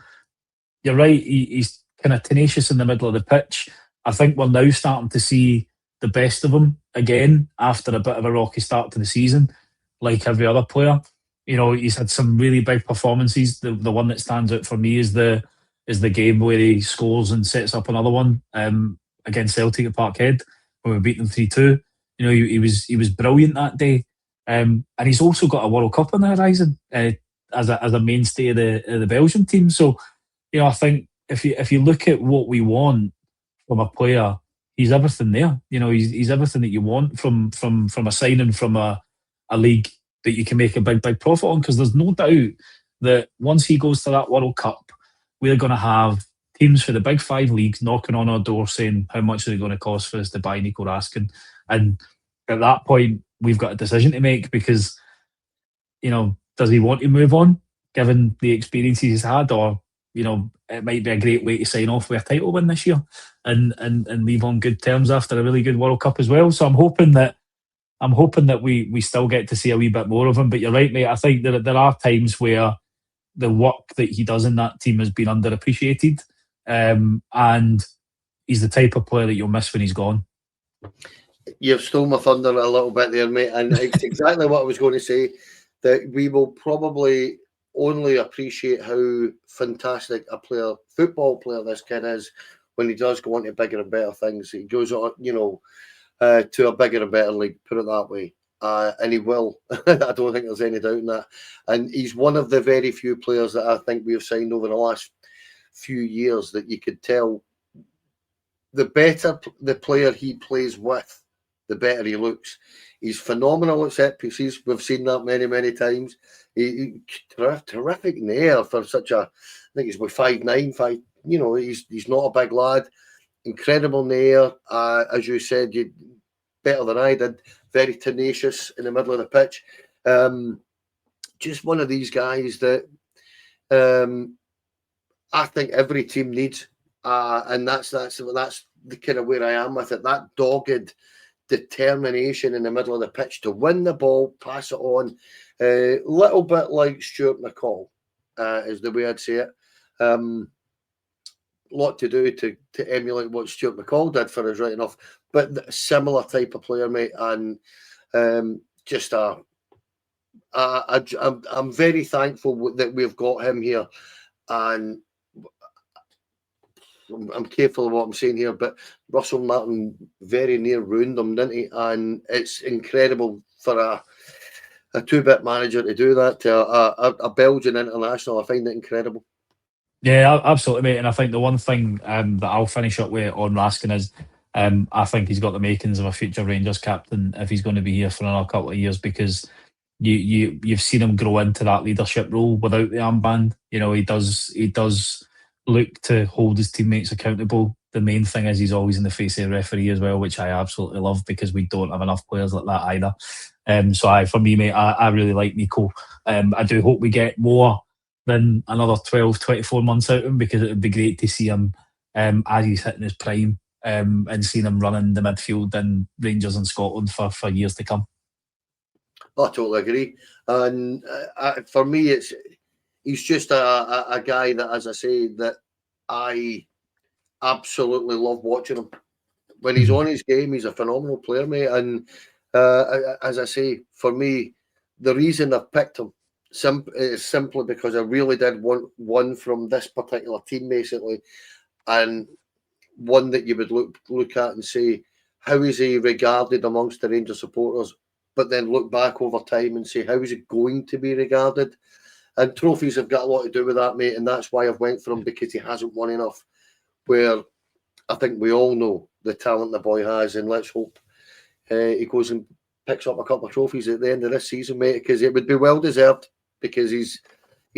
You're right, he's kind of tenacious in the middle of the pitch. I think we're now starting to see the best of him again after a bit of a rocky start to the season, like every other player. He's had some really big performances. The one that stands out for me is the game where he scores and sets up another one against Celtic at Parkhead when we beat them 3-2. He was brilliant that day. And he's also got a World Cup on the horizon as a mainstay of the Belgian team. So, I think if you look at what we want from a player, he's everything there. He's everything that you want from a signing from a league that you can make a big profit on. Because there's no doubt that once he goes to that World Cup, we're going to have teams for the big five leagues knocking on our door saying how much is it going to cost for us to buy Nico Raskin. And at that point, we've got a decision to make because, does he want to move on given the experience he's had, or it might be a great way to sign off with a title win this year and leave on good terms after a really good World Cup as well. So I'm hoping that we still get to see a wee bit more of him. But you're right, mate. I think that there are times where the work that he does in that team has been underappreciated, and he's the type of player that you'll miss when he's gone. You've stole my thunder a little bit there, mate, and it's exactly what I was going to say. That we will probably only appreciate how fantastic a football player this kid is when he does go on to bigger and better things. He goes on, to a bigger and better league, put it that way. And he will. I don't think there's any doubt in that. And he's one of the very few players that I think we've signed over the last few years that you could tell the better the player he plays with, the better he looks. He's phenomenal at set pieces. We've seen that many times. Terrific nair for such I think he's with 5'9", he's not a big lad. Incredible nair. As you said, you better than I did. Very tenacious in the middle of the pitch. Just one of these guys that I think every team needs. And that's the kind of where I am with it. That dogged determination in the middle of the pitch to win the ball, pass it on, a little bit like Stuart McCall, is the way I'd say it. Lot to do to emulate what Stuart McCall did for his writing off, but a similar type of player, mate. And just I'm very thankful that we've got him here, and I'm careful of what I'm saying here, but Russell Martin very near ruined them, didn't he? And it's incredible for a two-bit manager to do that to a Belgian international. I find it incredible. Yeah, absolutely, mate. And I think the one thing that I'll finish up with on Raskin is I think he's got the makings of a future Rangers captain if he's going to be here for another couple of years, because you've seen him grow into that leadership role without the armband. He does look to hold his teammates accountable. The main thing is he's always in the face of the referee as well, which I absolutely love because we don't have enough players like that either. For me, mate, I really like Nico. I do hope we get more than another 12, 24 months out of him, because it would be great to see him as he's hitting his prime, and seeing him running the midfield in Rangers and Scotland for years to come. I totally agree. And for me, he's just a guy that, as I say, that I absolutely love watching him. When he's on his game, he's a phenomenal player, mate. And as I say, for me, the reason I've picked him is simply because I really did want one from this particular team, basically, and one that you would look at and say, how is he regarded amongst the Rangers supporters? But then look back over time and say, how is it going to be regarded? And trophies have got a lot to do with that, mate. And that's why I've went for him, because he hasn't won enough. Where I think we all know the talent the boy has, and let's hope he goes and picks up a couple of trophies at the end of this season, mate, because it would be well deserved, because he's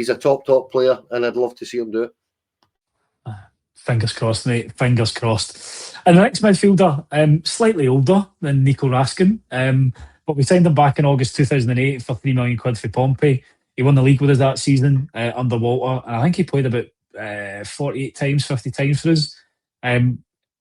a top player, and I'd love to see him do it. Fingers crossed, mate. Fingers crossed. And the next midfielder, slightly older than Nico Raskin, but we signed him back in August 2008 for £3 million for Pompey. He won the league with us that season under Walter, and I think he played about 48 times, 50 times for us.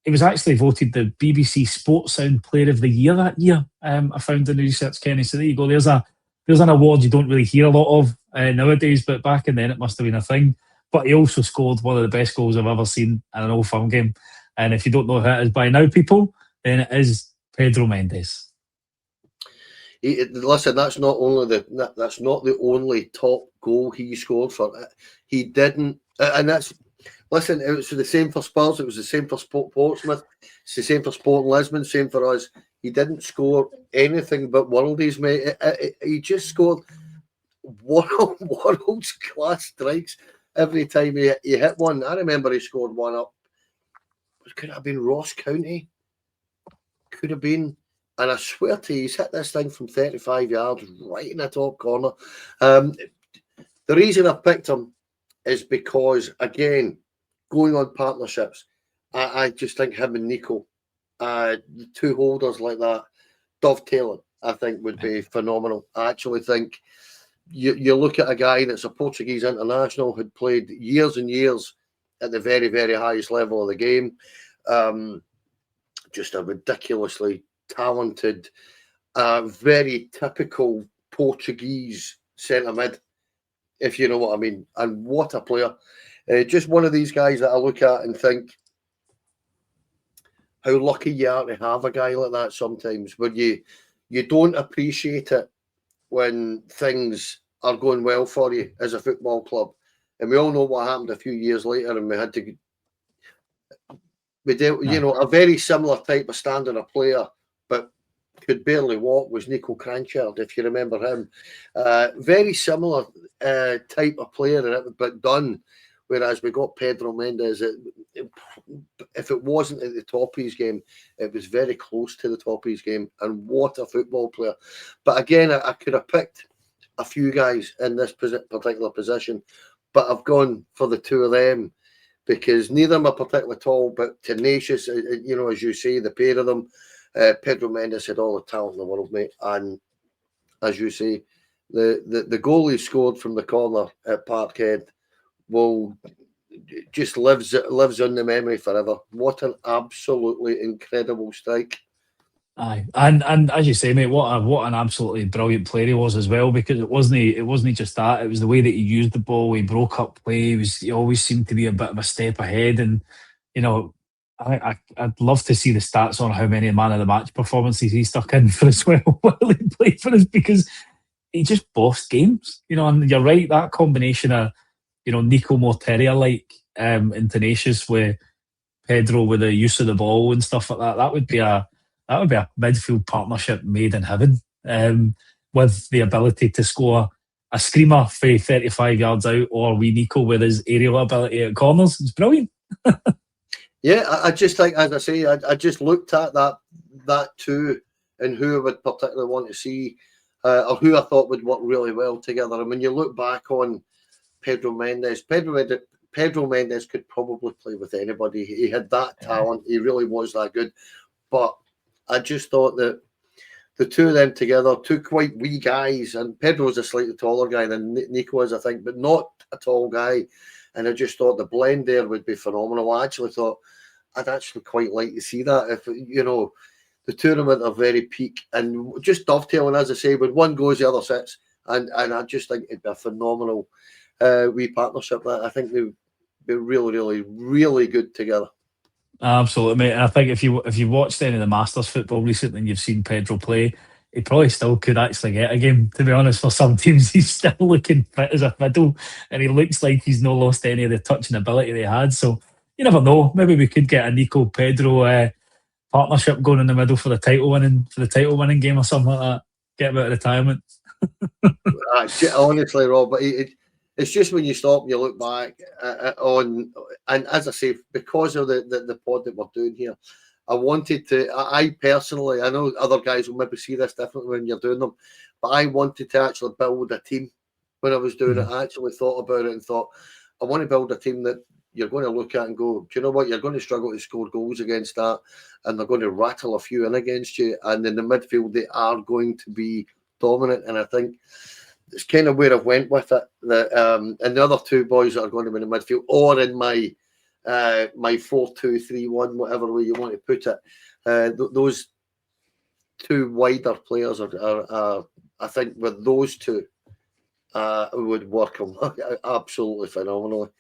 He was actually voted the BBC Sports Sound Player of the Year that year. I found in the research, Kenny. So there you go. There's an award you don't really hear a lot of nowadays, but back then it must have been a thing. But he also scored one of the best goals I've ever seen in an Old Firm game. And if you don't know who it is by now, people, then it is Pedro Mendes. Listen, that's not the only top goal he scored for. He didn't, and that's, Listen, it was the same for Spurs. It was the same for Portsmouth. It's the same for Sporting Lisbon. Same for us. He didn't score anything but worldies, mate. He just scored world class strikes every time he hit one. I remember he scored one up. Could it have been Ross County? Could have been. And I swear to you, he's hit this thing from 35 yards right in the top corner. The reason I picked him is because, again, going on partnerships, I just think him and Nico, the two holders like that, dovetailing, I think would be phenomenal. I actually think you look at a guy that's a Portuguese international who'd played years and years at the very, very highest level of the game. Just a ridiculously talented, very typical Portuguese centre mid, if you know what I mean. And what a player. Just one of these guys that I look at and think how lucky you are to have a guy like that sometimes, where you don't appreciate it when things are going well for you as a football club. And we all know what happened a few years later, and we dealt, a very similar type of standard of player, but could barely walk, was Nico Cranchard, if you remember him. Very similar type of player, but done. Whereas we got Pedro Mendes, if it wasn't at the top of his game, it was very close to the top of his game. And what a football player. But again, I could have picked a few guys in this particular position, but I've gone for the two of them because neither of them are particularly tall, but tenacious, as you say, the pair of them. Pedro Mendes had all the talent in the world, mate. And as you say, the goal he scored from the corner at Parkhead just lives on the memory forever. What an absolutely incredible strike. Aye, and as you say, mate, what an absolutely brilliant player he was as well. Because it wasn't just that; it was the way that he used the ball. He broke up play. He always seemed to be a bit of a step ahead. And I'd love to see the stats on how many man of the match performances he stuck in for as well while he played for us, because he just bossed games. And you're right, that combination of Nico more terrier-like and tenacious with Pedro with the use of the ball and stuff like that. That would be a midfield partnership made in heaven, with the ability to score a screamer for 35 yards out, or wee Nico with his aerial ability at corners. It's brilliant. Yeah, I just think, as I say, I just looked at that too, and who I would particularly want to see, or who I thought would work really well together. And when you look back on Pedro Mendes could probably play with anybody. He had that talent. He really was that good. But I just thought that the two of them together, two quite wee guys, and Pedro's a slightly taller guy than Nico is, I think, but not a tall guy. And I just thought the blend there would be phenomenal. I actually thought I'd actually quite like to see that. If the tournament are very peak and just dovetailing, as I say, when one goes, the other sits, and I just think it'd be a phenomenal wee partnership. That I think they'd be really, really, really good together. Absolutely, mate. And I think if you watched any of the Masters football recently and you've seen Pedro play, he probably still could actually get a game. To be honest, for some teams, he's still looking fit as a fiddle, and he looks like he's not lost any of the touching ability they had. So you never know. Maybe we could get a Nico Pedro partnership going in the middle for the title winning game or something like that. Get him out of retirement. Honestly, Rob, but it's just when you stop and you look back on, and as I say, because of the pod that we're doing here, I personally, I know other guys will maybe see this differently when you're doing them, but I wanted to actually build a team when I was doing it. I actually thought about it and thought, I want to build a team that you're going to look at and go, do you know what? You're going to struggle to score goals against that, and they're going to rattle a few in against you. And in the midfield, they are going to be dominant. And I think it's kind of where I've went with it. And the other two boys that are going to be in the midfield, or in my 4-2-3-1, whatever way you want to put it, those two wider players are I think with those two would work absolutely phenomenally.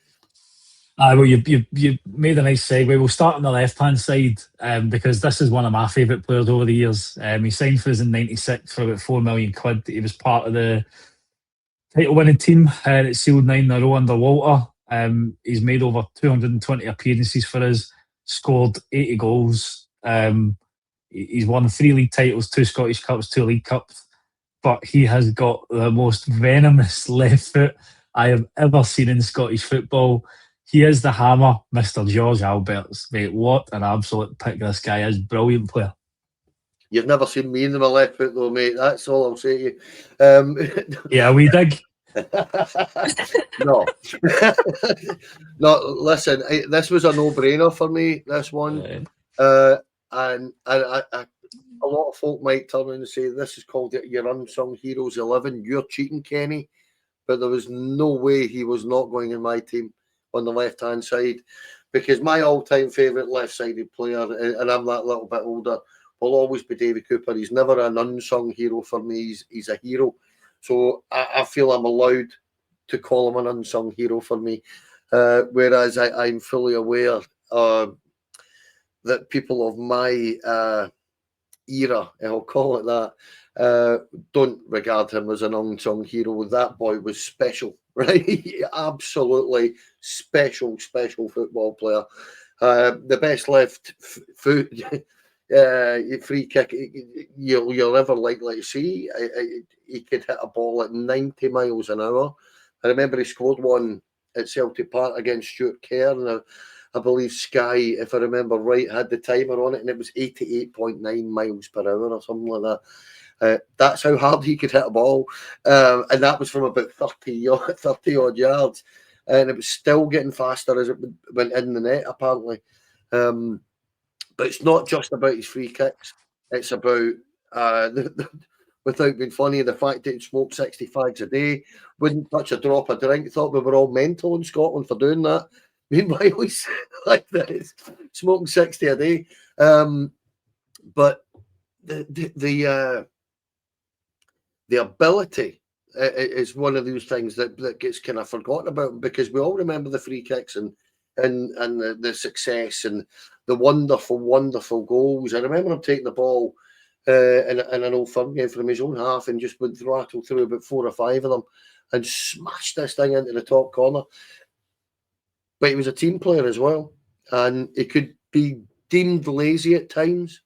Well, you made a nice segue. We'll start on the left-hand side because this is one of my favourite players over the years. He signed for us in '96 for about £4 million. He was part of the title-winning team. It sealed 9 in a row under Walter. He's made over 220 appearances for us, scored 80 goals. He's won 3 league titles, 2 Scottish Cups, 2 League Cups. But he has got the most venomous left foot I have ever seen in Scottish football. He is the hammer, Mr. George Alberts. Mate, what an absolute pick this guy is. Brilliant player. You've never seen me in my left foot though, mate. That's all I'll say to you. Yeah, we dig. No. No, listen, this was a no-brainer for me, this one. And a lot of folk might turn around and say, this is called your Unsung Heroes 11. You're cheating, Kenny. But there was no way he was not going in my team on the left-hand side, because my all-time favourite left-sided player, and I'm that little bit older, will always be David Cooper. He's never an unsung hero for me. He's a hero. So I feel I'm allowed to call him an unsung hero for me. Whereas I'm fully aware that people of my era, I'll call it that, don't regard him as an unsung hero. That boy was special, right? Absolutely special football player. The best left foot free kick you'll ever likely to see. He could hit a ball at 90 miles an hour. I remember he scored one at Celtic Park against Stuart Kerr, and I believe Sky, if I remember right, had the timer on it, and it was 88.9 miles per hour or something like that. That's how hard he could hit a ball, and that was from about 30 odd yards, and it was still getting faster as it went in the net, apparently. But it's not just about his free kicks. It's about, without being funny, the fact that he smoked 60 fags a day, wouldn't touch a drop of drink, thought we were all mental in Scotland for doing that. Meanwhile, he's like this, smoking 60 a day. But the ability is one of those things that gets kind of forgotten about, because we all remember the free kicks and the success and the wonderful goals. I remember him taking the ball in an Old Firm game from his own half and just went rattled through about 4 or 5 of them and smashed this thing into the top corner. But he was a team player as well, and he could be deemed lazy at times,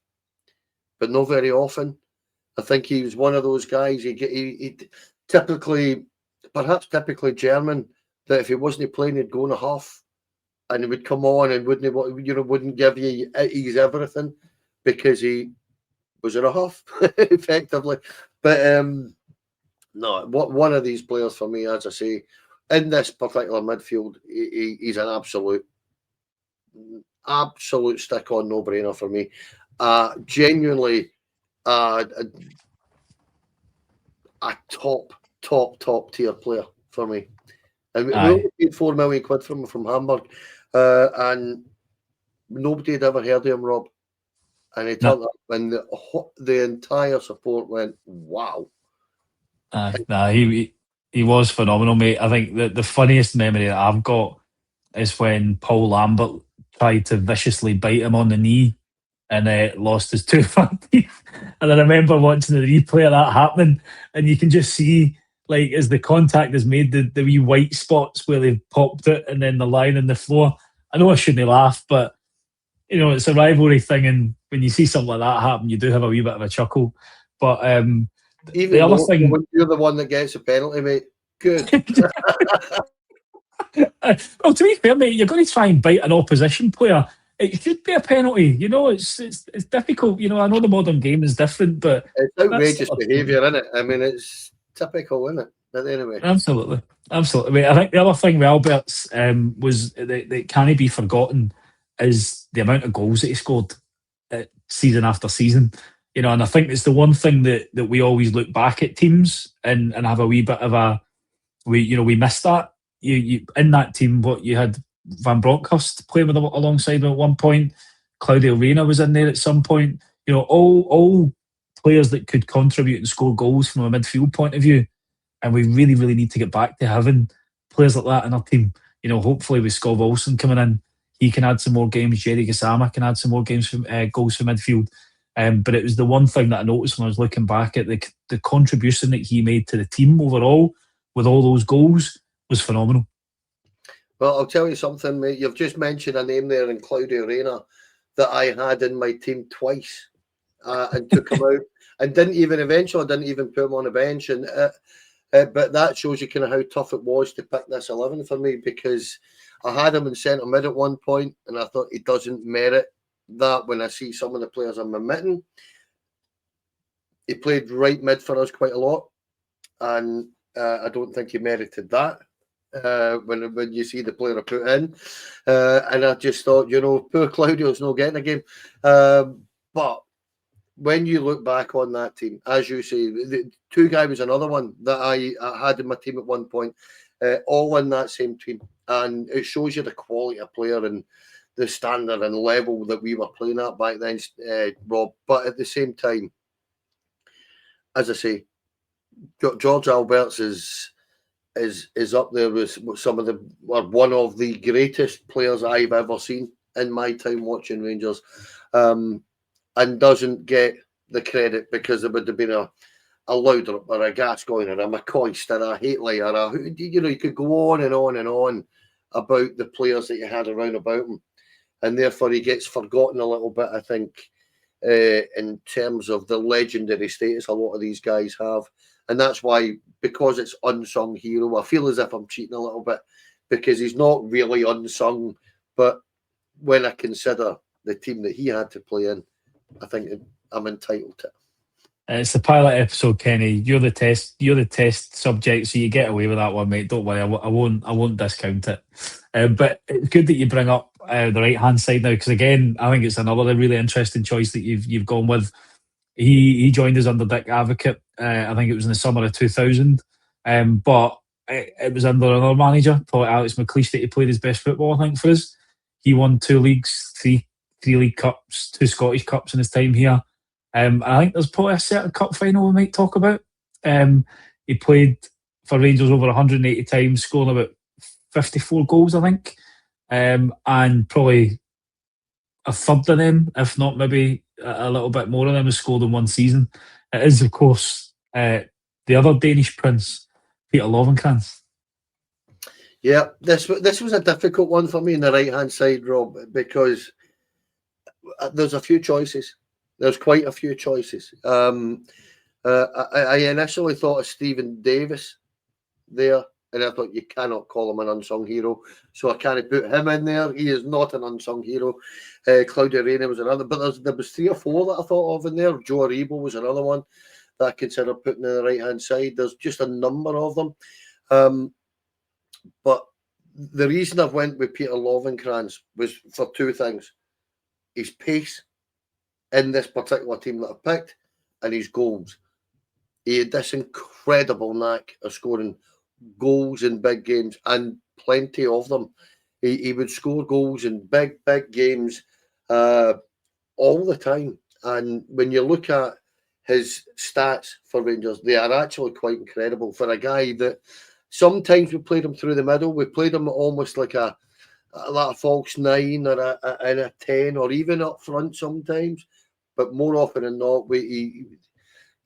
but not very often. I think he was one of those guys. He typically German, that if he wasn't playing, he'd go in a half, and he would come on and wouldn't give you his everything, because he was in a half effectively. But no, one of these players for me, as I say, in this particular midfield, he's an absolute stick-on no-brainer for me. Genuinely a top tier player for me. And we only paid £4 million from Hamburg, and nobody had ever heard of him, Rob. And he turned up, and the entire support went, wow. He was phenomenal, mate. I think the funniest memory that I've got is when Paul Lambert tried to viciously bite him on the knee and lost his 2 front teeth. And I remember watching the replay of that happening, and you can just see, like, as the contact is made, the wee white spots where they've popped it, and then the line on the floor. I know I shouldn't laugh, but it's a rivalry thing, and when you see something like that happen, you do have a wee bit of a chuckle. But even the other thing, when you're the one that gets a penalty, mate. Good. Well, to be fair, mate, you're going to try and bite an opposition player. It should be a penalty. It's difficult. I know the modern game is different, but it's outrageous behaviour, isn't it? I mean, it's typical, isn't it? But anyway, absolutely. Mate, I think the other thing with Alberts was that can't be forgotten is the amount of goals that he scored season after season. And I think it's the one thing that we always look back at teams and have a wee bit of we missed that. You in that team, what you had Van Bronckhorst playing with alongside him at one point. Claudio Reyna was in there at some point. All players that could contribute and score goals from a midfield point of view. And we really, really need to get back to having players like that in our team. Hopefully with Scott Wilson coming in, he can add some more games. Jerry Gassama can add some more games from goals for midfield. But it was the one thing that I noticed when I was looking back at the contribution that he made to the team overall with all those goals was phenomenal. Well, I'll tell you something, mate. You've just mentioned a name there in Claudio Reyna that I had in my team twice and took him out and didn't even put him on the bench. And but that shows you kind of how tough it was to pick this 11 for me, because I had him in centre mid at one point and I thought he doesn't merit that when I see some of the players I'm omitting. He played right mid for us quite a lot, and I don't think he merited that. When you see the player I put in, and I just thought, poor Claudio's not getting a game. But when you look back on that team, as you say, the two guy was another one that I had in my team at one point, all in that same team, and it shows you the quality of player and the standard and level that we were playing at back then, Rob. But at the same time, as I say, George Alberts is up there with some of one of the greatest players I've ever seen in my time watching Rangers, and doesn't get the credit because there would have been a Laudrup or a Gascoigne or a McCoist or a Haitley or you could go on and on and on about the players that you had around about him, and therefore he gets forgotten a little bit, I think, in terms of the legendary status a lot of these guys have. And that's why, because it's unsung hero, I feel as if I'm cheating a little bit because he's not really unsung. But when I consider the team that he had to play in, I think I'm entitled to it. It's the pilot episode, Kenny. You're the test subject, so you get away with that one, mate. Don't worry, I won't discount it. But it's good that you bring up the right hand side now, because again, I think it's another really interesting choice that you've gone with. He joined us under Dick Advocate. I think it was in the summer of 2000. But it was under another manager, Paul Alex McLeish, that he played his best football, I think, for us. He won 2 leagues, three League Cups, 2 Scottish Cups in his time here. I think there's probably a certain cup final we might talk about. He played for Rangers over 180 times, scoring about 54 goals, I think. And probably a third of them, if not maybe a little bit more of them, was scored in one season. It is, of course, the other Danish prince, Peter Lovenkrantz. Yeah, this was a difficult one for me on the right-hand side, Rob, because there's a few choices. There's quite a few choices. I initially thought of Stephen Davis there, and I thought you cannot call him an unsung hero, so I can't put him in there. He is not an unsung hero. Claudio Reyna was another, but there was 3 or 4 that I thought of in there. Joe Aribo was another one that I considered putting on the right-hand side. There's just a number of them. But the reason I went with Peter Lovenkrantz was for 2 things. His pace in this particular team that I picked, and his goals. He had this incredible knack of scoring goals in big games, and plenty of them. He would score goals in big games all the time. And when you look at his stats for Rangers, they are actually quite incredible for a guy that sometimes we played him through the middle. We played him almost like a false 9 or a 10, or even up front sometimes. But more often than not, he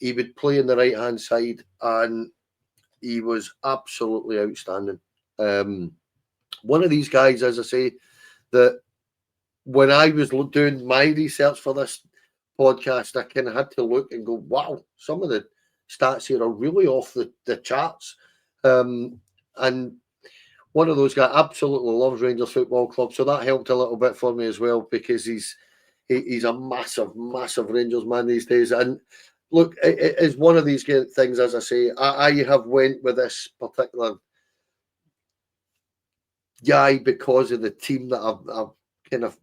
would play in the right-hand side, and he was absolutely outstanding. One of these guys, as I say, that when I was doing my research for this podcast, I kind of had to look and go, wow, some of the stats here are really off the charts. And one of those guys absolutely loves Rangers Football Club, so that helped a little bit for me as well, because he's a massive Rangers man these days. And look, it is one of these things, as I say, I have went with this particular guy because of the team that I've kind of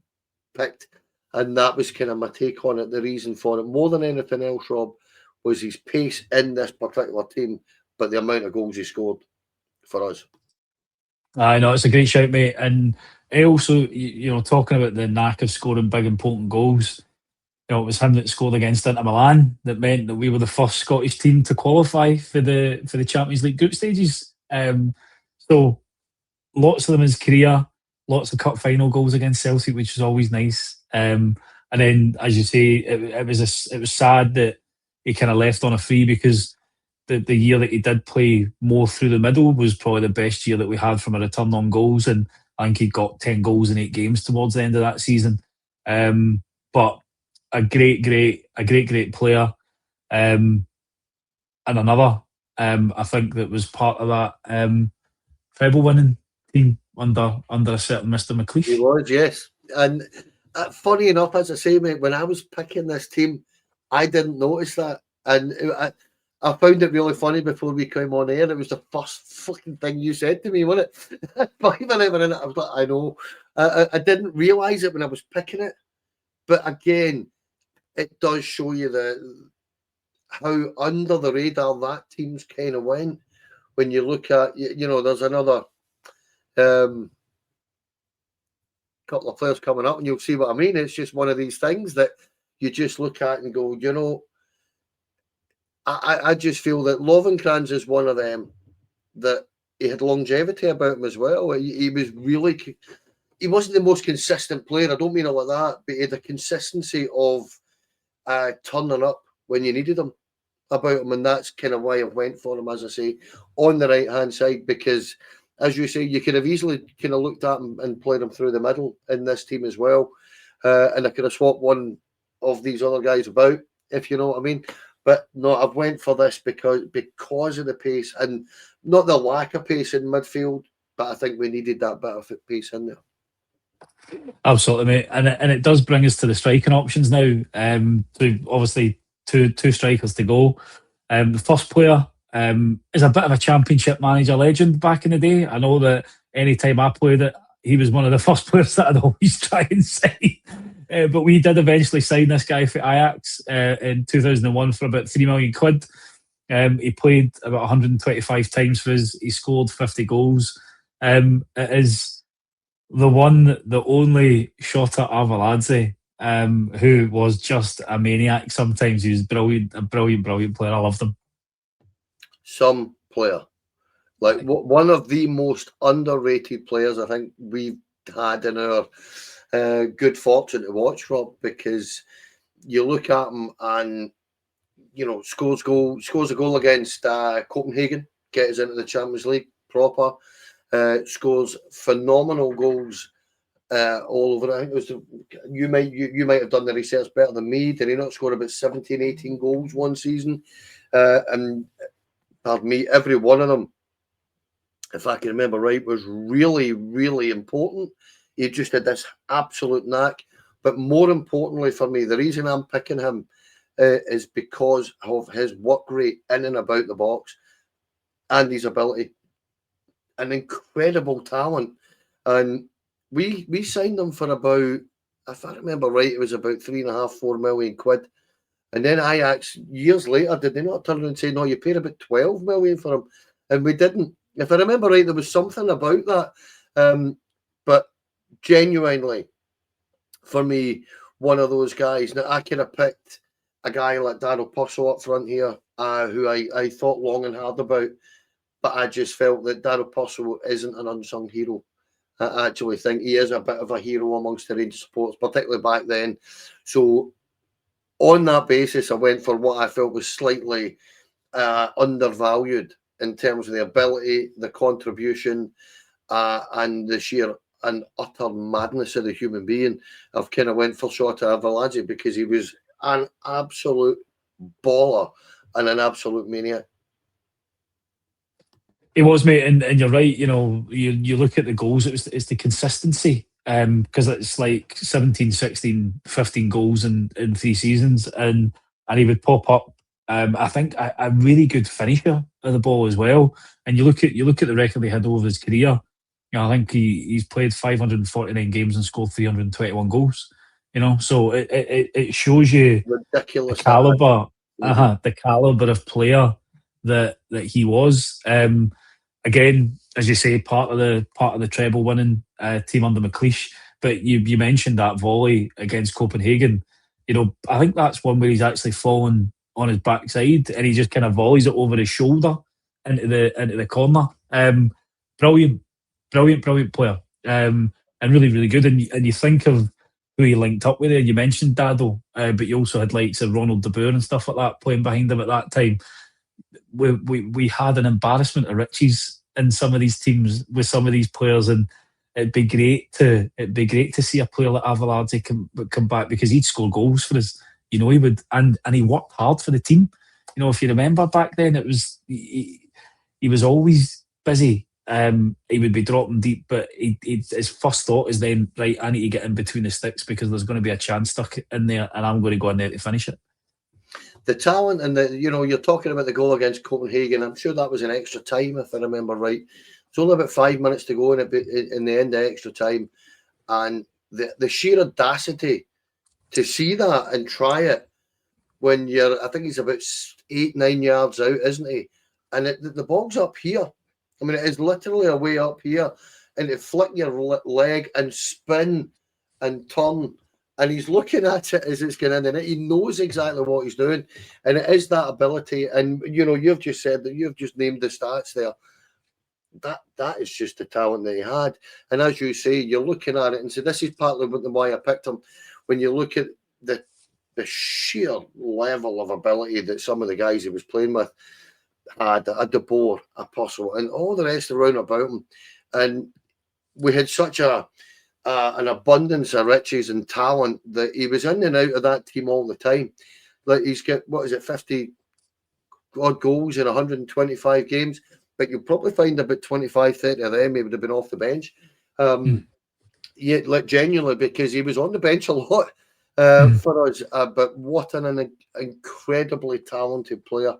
picked, and that was kind of my take on it. The reason for it, more than anything else, Rob, was his pace in this particular team, but the amount of goals he scored for us. I know, it's a great shout, mate. And I also, talking about the knack of scoring big, important goals, it was him that scored against Inter Milan that meant that we were the first Scottish team to qualify for the Champions League group stages. So lots of them in his career, lots of cup final goals against Celtic, which was always nice. And then, as you say, it was sad that he kind of left on a free, because the year that he did play more through the middle was probably the best year that we had from a return on goals. And I think he got 10 goals in 8 games towards the end of that season. But a great player. And another, I think that was part of that treble winning team under a certain Mr. He McLeish. was, yes. And funny enough, as I say, mate, when I was picking this team, I didn't notice that. And I found it really funny before we came on air. It was the first fucking thing you said to me, wasn't it? 5 minutes in it, I was like, I know. I didn't realise it when I was picking it. But again, it does show you how under the radar that team's kind of went. When you look at, there's another couple of players coming up, and you'll see what I mean. It's just one of these things that you just look at and go, I just feel that Lovenkrands is one of them that he had longevity about him as well. He was really, he wasn't the most consistent player. I don't mean it like that, but he had a consistency of turning up when you needed him about him, and that's kind of why I went for him, as I say, on the right hand side, because as you say, you could have easily kind of looked at him and played him through the middle in this team as well, and I could have swapped one of these other guys about, if you know what I mean. But no, I've went for this because of the pace, and not the lack of pace in midfield, but I think we needed that bit of pace in there. Absolutely, mate, and it does bring us to the striking options now. So obviously two strikers to go. The first player is a bit of a championship manager legend back in the day. I know that any time I played it, he was one of the first players that I'd always try and sign. But we did eventually sign this guy for Ajax in 2001 for about £3 million. He played about 125 times for us. He scored 50 goals. It is the only Shota Arveladze, who was just a maniac sometimes. He was brilliant, a brilliant player. I loved him. Some player. Like one of the most underrated players I think we've had in our good fortune to watch, Rob, because you look at him and, scores a goal against Copenhagen, gets into the Champions League proper, scores phenomenal goals all over. I think it was you might have done the research better than me. Did he not score about 17, 18 goals one season? And pardon me, every one of them, if I can remember right, was really, really important. He just had this absolute knack. But more importantly for me, the reason I'm picking him is because of his work rate in and about the box and his ability. An incredible talent. And we signed him for about, if I remember right, it was about £3.5, £4 million. And then Ajax, years later, did they not turn around and say, no, you paid about 12 million for him? And we didn't. If I remember right, there was something about that. But genuinely, for me, one of those guys. Now, I could have picked a guy like Daryl Pusso up front here, who I thought long and hard about, but I just felt that Daryl Pusso isn't an unsung hero. I actually think he is a bit of a hero amongst the Rangers supporters, particularly back then. So on that basis, I went for what I felt was slightly undervalued in terms of the ability, the contribution, and the sheer and utter madness of the human being. I've kind of went for Shota Arveladze because he was an absolute baller and an absolute maniac. He was, mate, and you're right. You look at the goals, it's the consistency, because it's like 17, 16, 15 goals in 3 seasons, and he would pop up. I think a really good finisher of the ball as well. And you look at the record he had over his career. I think he's played 549 games and scored 321 goals. So it shows you ridiculous the caliber, the caliber of player that he was. Again, as you say, part of the treble winning team under McLeish. But you mentioned that volley against Copenhagen. I think that's one where he's actually fallen on his backside and he just kind of volleys it over his shoulder into the corner. Brilliant player, and really, really good. And you think of who he linked up with there. You mentioned Dado, but you also had likes of Ronald de Boer and stuff like that playing behind him at that time. We had an embarrassment of riches in some of these teams with some of these players, and it'd be great to see a player like Avalardi come back, because he'd score goals for us. He would, and he worked hard for the team. If you remember back then, it was he was always busy. He would be dropping deep, but his first thought is then, right, I need to get in between the sticks because there's going to be a chance stuck in there, and I'm going to go in there to finish it. The talent, and you're talking about the goal against Copenhagen. I'm sure that was an extra time, if I remember right. It's only about 5 minutes to go in the end of extra time, and the sheer audacity to see that and try it when I think he's about 8-9 yards out, isn't he? And the ball's up here. I mean, it is literally a way up here, and to flick your leg and spin and turn, and he's looking at it as it's going in, and he knows exactly what he's doing, and it is that ability. And you've just said that, you've just named the stats there. That is just the talent that he had. And as you say, you're looking at it and say, this is partly why I picked him. When you look at the sheer level of ability that some of the guys he was playing with had, a De Boer, a Purcell, and all the rest around about him. And we had such an abundance of riches and talent that he was in and out of that team all the time. Like, he's got, 50 odd goals in 125 games, but you'll probably find about 25, 30 of them he would have been off the bench. Yeah, like, genuinely, because he was on the bench a lot for us. But what an incredibly talented player.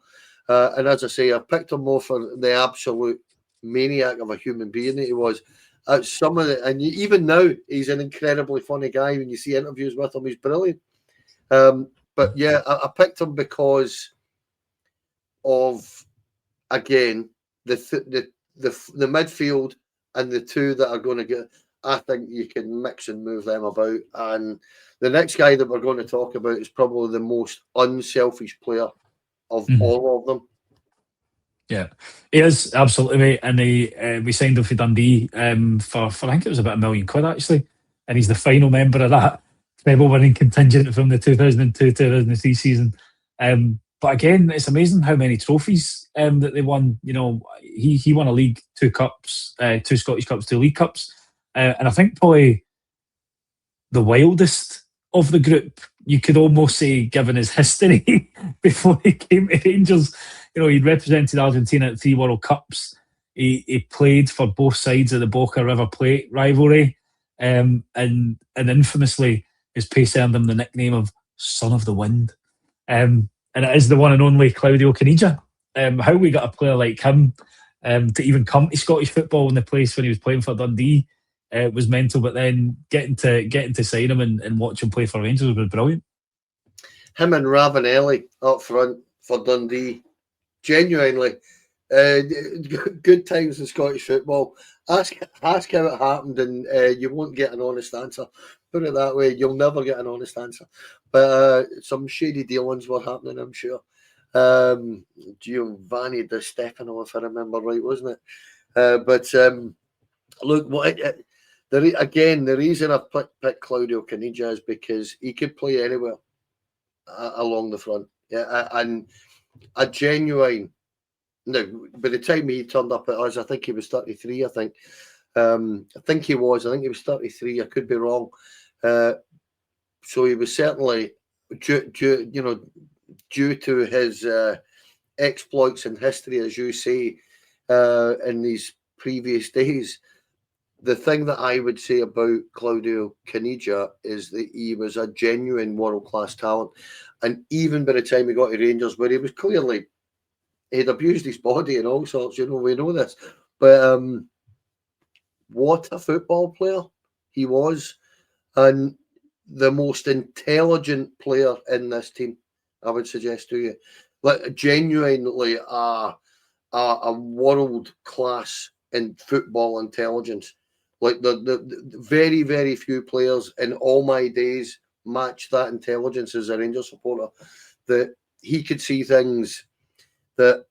And as I say, I picked him more for the absolute maniac of a human being that he was. Even now, he's an incredibly funny guy. When you see interviews with him, he's brilliant. But yeah, I picked him because of, again, the midfield and the two that are going to get. I think you can mix and move them about. And the next guy that we're going to talk about is probably the most unselfish player of all of them. Yeah, he is, absolutely, mate. And we signed him for Dundee for I think it was about £1 million actually, and he's the final member of that treble winning contingent from the 2002-2003 season. But again, it's amazing how many trophies that they won. He won a league, 2 cups, 2 Scottish Cups, 2 League Cups, and I think probably the wildest of the group, you could almost say, given his history before he came to Rangers. He'd represented Argentina at 3 World Cups. He played for both sides of the Boca River Plate rivalry, and infamously, his pace earned him the nickname of Son of the Wind. And it is the one and only Claudio Caniggia. How we got a player like him to even come to Scottish football in the place when he was playing for Dundee was mental. But then getting to sign him and watch him play for Rangers was brilliant. Him and Ravanelli up front for Dundee, genuinely good times in Scottish football. Ask how it happened, and you won't get an honest answer. Put it that way, you'll never get an honest answer. But some shady dealings were happening, I'm sure. Giovanni Di Stefano, if I remember right, wasn't it? Look, the reason I picked Claudio Caniggia is because he could play anywhere along the front. Yeah, and a genuine. Now, by the time he turned up at us, I think he was 33. I think he was 33. I could be wrong. So he was certainly due to his exploits in history, as you say, in these previous days. The thing that I would say about Claudio Caniggia is that he was a genuine world-class talent. And even by the time he got to Rangers, where he was clearly, he'd abused his body and all sorts, we know this. But what a football player he was. And the most intelligent player in this team, I would suggest to you. Like, genuinely a world-class in football intelligence. Like, the very, very few players in all my days match that intelligence as a Rangers supporter. That he could see things that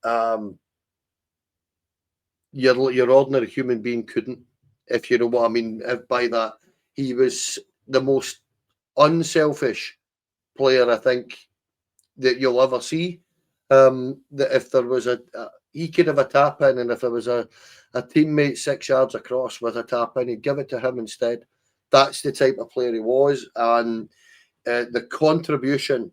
your ordinary human being couldn't, if you know what I mean by that. He was the most unselfish player, I think, that you'll ever see. that if there was he could have a tap in, and if there was a teammate 6 yards across with a tap in, he'd give it to him instead. That's the type of player he was, and the contribution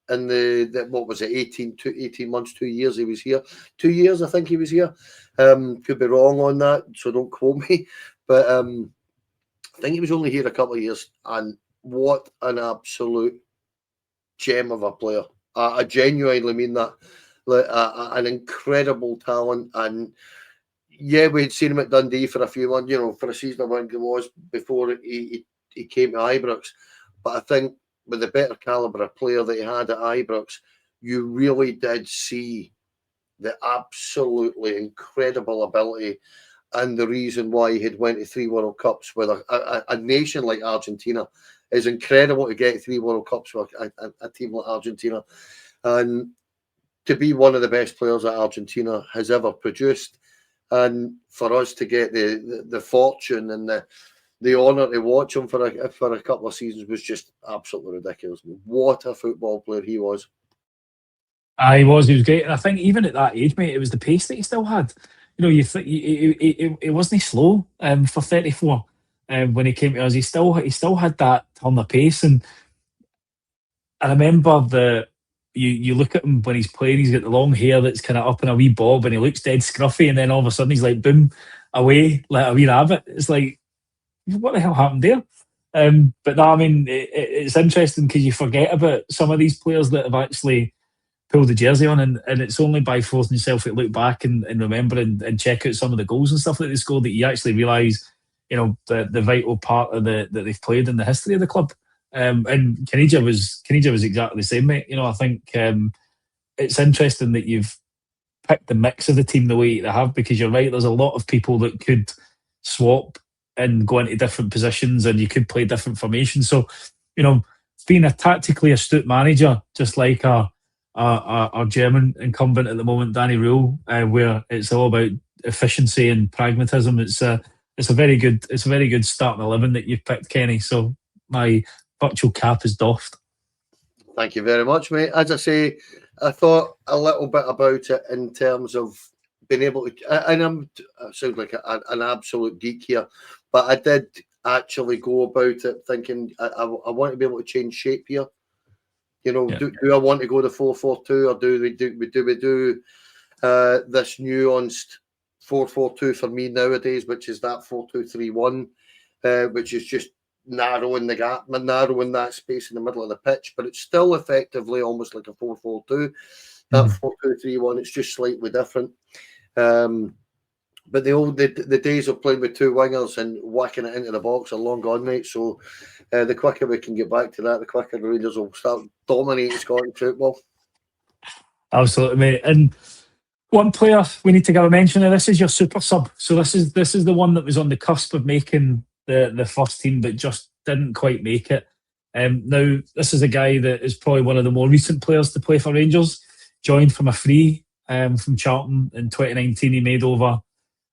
in the what was it, 18 months, 2 years he was here. 2 years, I think he was here. Could be wrong on that, so don't quote me. But I think he was only here a couple of years, and what an absolute gem of a player. I genuinely mean that. Like, an incredible talent, and yeah, we'd seen him at Dundee for a few months, for a season, I think it was, before he came to Ibrox. But I think with the better calibre of player that he had at Ibrox, you really did see the absolutely incredible ability and the reason why he had went to 3 World Cups with a nation like Argentina. Is incredible to get 3 World Cups with a team like Argentina, and to be one of the best players that Argentina has ever produced, and for us to get the fortune and the honour to watch him for a couple of seasons was just absolutely ridiculous. What a football player he was. He was great. And I think even at that age, mate, it was the pace that he still had. You think it wasn't slow for 34 when he came to us. He still had that ton of pace. And I remember you look at him when he's playing, he's got the long hair that's kind of up in a wee bob, and he looks dead scruffy, and then all of a sudden he's like boom, away like a wee rabbit. It's like, what the hell happened there? But no, I mean, it's interesting because you forget about some of these players that have actually pulled the jersey on, and it's only by forcing yourself to look back and remember and check out some of the goals and stuff that they scored that you actually realise, the vital part of that they've played in the history of the club. And Caniggia was exactly the same, mate. I think it's interesting that you've picked the mix of the team the way they have, because you're right, there's a lot of people that could swap and go into different positions, and you could play different formations. So, being a tactically astute manager, just like our German incumbent at the moment, Danny Rule, where it's all about efficiency and pragmatism. It's a very good starting 11 that you've picked, Kenny. So my virtual cap is doffed. Thank you very much, mate. As I say, I thought a little bit about it in terms of being able to, and I sound like an absolute geek here, but I did actually go about it thinking I want to be able to change shape here. Yeah. Do I want to go to 4-4-2, or do we do this nuanced 4-4-2 for me nowadays, which is that 4-2-3-1, which is just narrowing the gap, narrowing that space in the middle of the pitch, but it's still effectively almost like a 4-4-2. That 4-2-3-1, it's just slightly different. But the days of playing with 2 wingers and whacking it into the box are long gone, mate. So the quicker we can get back to that, the quicker the Rangers will start dominating Scottish football. Absolutely, mate. And one player we need to give a mention of, this is your super sub. So this is the one that was on the cusp of making the first team, but just didn't quite make it. Now, this is a guy that is probably one of the more recent players to play for Rangers. Joined from a free from Charlton in 2019. He made over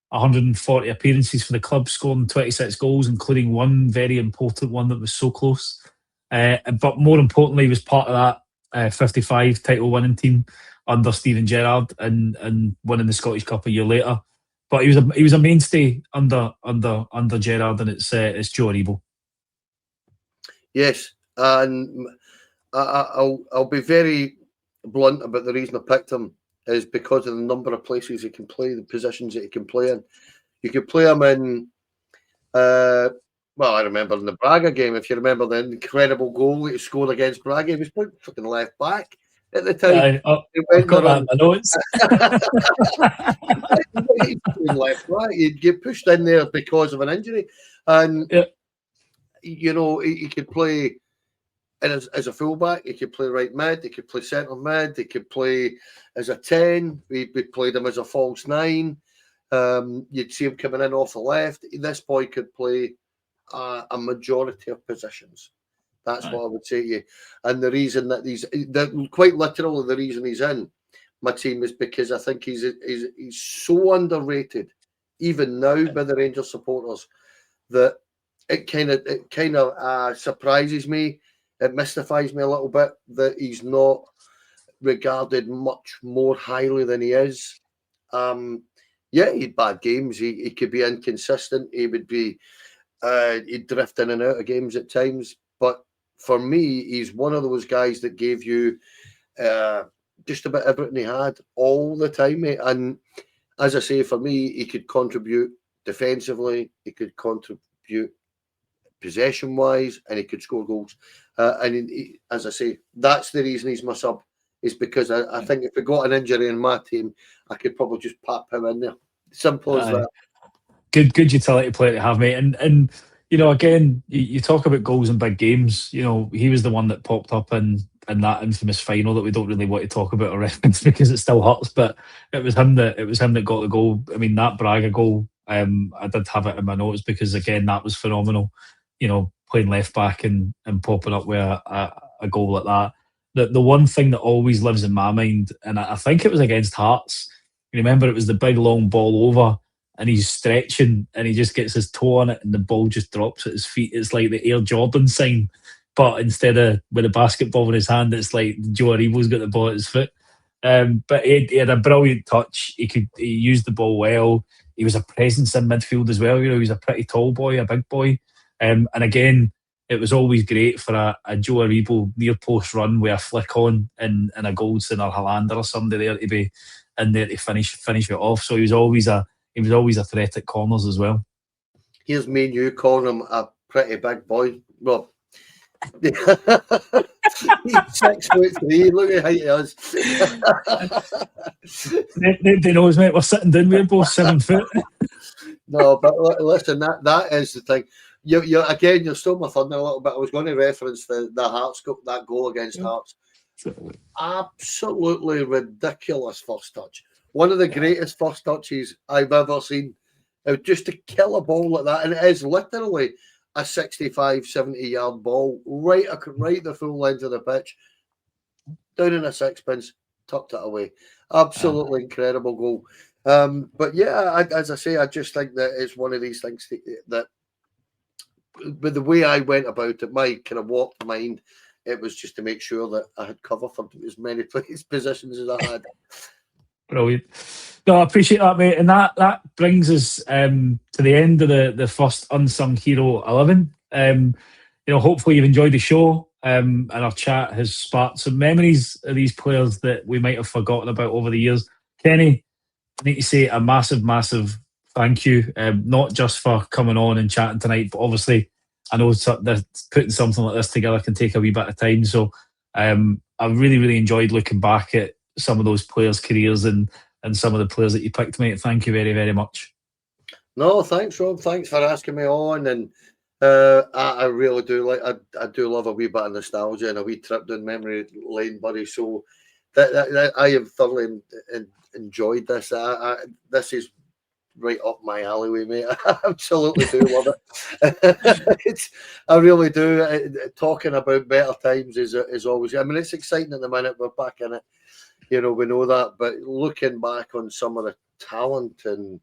140 appearances for the club, scoring 26 goals, including one very important one that was so close. But more importantly, he was part of that 55 title winning team under Steven Gerrard and winning the Scottish Cup a year later. But he was a mainstay under Gerrard, and it's Joe Aribo. Yes, and I'll be very blunt about the reason I picked him is because of the number of places he can play, the positions that he can play in. You could play him in, I remember in the Braga game, if you remember the incredible goal he scored against Braga, he was playing fucking left back at the time. I've got that in my notes. Left back, he'd get pushed in there because of an injury. And, he could play as a fullback, he could play right mid, he could play centre mid, he could play as a 10, we played him as a false 9. You'd see him coming in off the left. This boy could play a majority of positions. That's what I would say to you. And the reason that quite literally the reason he's in my team is because I think he's so underrated, even now by the Rangers supporters, that it kind of surprises me. It mystifies me a little bit that he's not regarded much more highly than he is. Yeah, he had bad games. He could be inconsistent. He would be he'd drift in and out of games at times. But for me, he's one of those guys that gave you just about everything he had all the time, mate. And as I say, for me, he could contribute defensively. He could contribute possession-wise, and he could score goals. As I say, that's the reason he's my sub. Is because I think if we got an injury in my team, I could probably just pop him in there. Simple as that. Good utility player to have, mate. And you know, again, you talk about goals in big games. You know, he was the one that popped up in that infamous final that we don't really want to talk about or reference because it still hurts. But it was him that got the goal. I mean, that Braga goal, I did have it in my notes because again, that was phenomenal. You know, playing left back and popping up with a goal like that. The one thing that always lives in my mind, and I think it was against Hearts. You remember it was the big long ball over, and he's stretching, and he just gets his toe on it, and the ball just drops at his feet. It's like the Air Jordan sign, but instead of with a basketball in his hand, it's like Joe Aribo's got the ball at his foot. But he had a brilliant touch. He used the ball well. He was a presence in midfield as well. You know, he was a pretty tall boy, a big boy. And again, it was always great for a Joe Aribo near post run with a flick on and a Goldson or Hollander or somebody there to be in there to finish it off. So he was always a threat at corners as well. Here's me and you calling him a pretty big boy. Well, he's 6'3". Look at how he is. Nobody knows, mate. We're sitting down. We're both 7 foot. No, but listen, that is the thing. You're still my thunder a little bit. I was going to reference the Hearts that goal against Hearts. Absolutely ridiculous first touch. One of the greatest first touches I've ever seen. Just to kill a ball like that, and it is literally a 65, 70-yard ball right the full length of the pitch, down in a sixpence, tucked it away. Absolutely incredible goal. But yeah, as I say, I just think that it's one of these things that with the way I went about it, my kind of warped mind, it was just to make sure that I had cover for as many positions as I had. Brilliant. No, I appreciate that, mate. And that brings us to the end of the first Unsung Hero 11. You know, hopefully you've enjoyed the show, and our chat has sparked some memories of these players that we might have forgotten about over the years. Kenny, I need to say a massive, massive thank you, not just for coming on and chatting tonight, but obviously I know that putting something like this together can take a wee bit of time. So I really, really enjoyed looking back at some of those players' careers and some of the players that you picked, mate. Thank you very, very much. No, thanks, Rob. Thanks for asking me on. And I really do I do love a wee bit of nostalgia and a wee trip down memory lane, buddy. So that I have thoroughly enjoyed this. This is right up my alleyway, mate. I absolutely do love it. I really do. Talking about better times is always. I mean, it's exciting at the minute. We're back in it. You know, we know that. But looking back on some of the talent and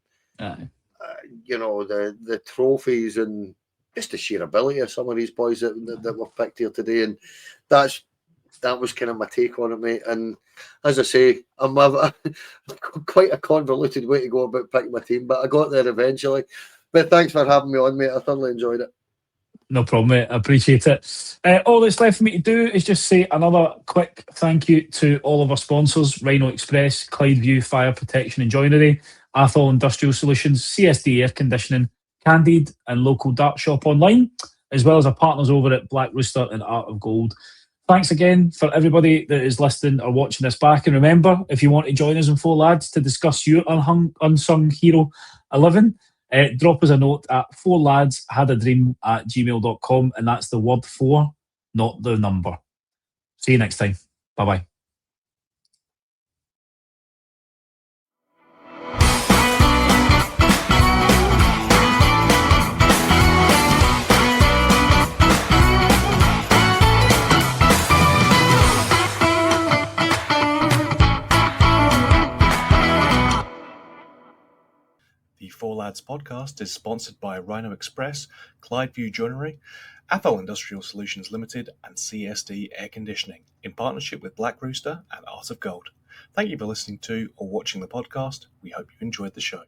you know the trophies and just the sheer ability of some of these boys that were picked here today, and that was kind of my take on it, mate. And as I say, I'm quite a convoluted way to go about picking my team, but I got there eventually. But thanks for having me on, mate. I thoroughly enjoyed it. No problem, mate. I appreciate it. All that's left for me to do is just say another quick thank you to all of our sponsors: Rhino Express, Clydeview Fire Protection and Joinery, Athol Industrial Solutions, CSD Air Conditioning, Candid and local Dart Shop Online, as well as our partners over at Black Rooster and Art of Gold. Thanks again for everybody that is listening or watching this back. And remember, if you want to join us in Four Lads to discuss your Unsung Hero 11, drop us a note at fourladshadadream@gmail.com, and that's the word 4, not the number. See you next time. Bye-bye. The Four Lads podcast is sponsored by Rhino Express, Clydeview Joinery, Athol Industrial Solutions Limited and CSD Air Conditioning, in partnership with Black Rooster and Art of Gold. Thank you for listening to or watching the podcast. We hope you enjoyed the show.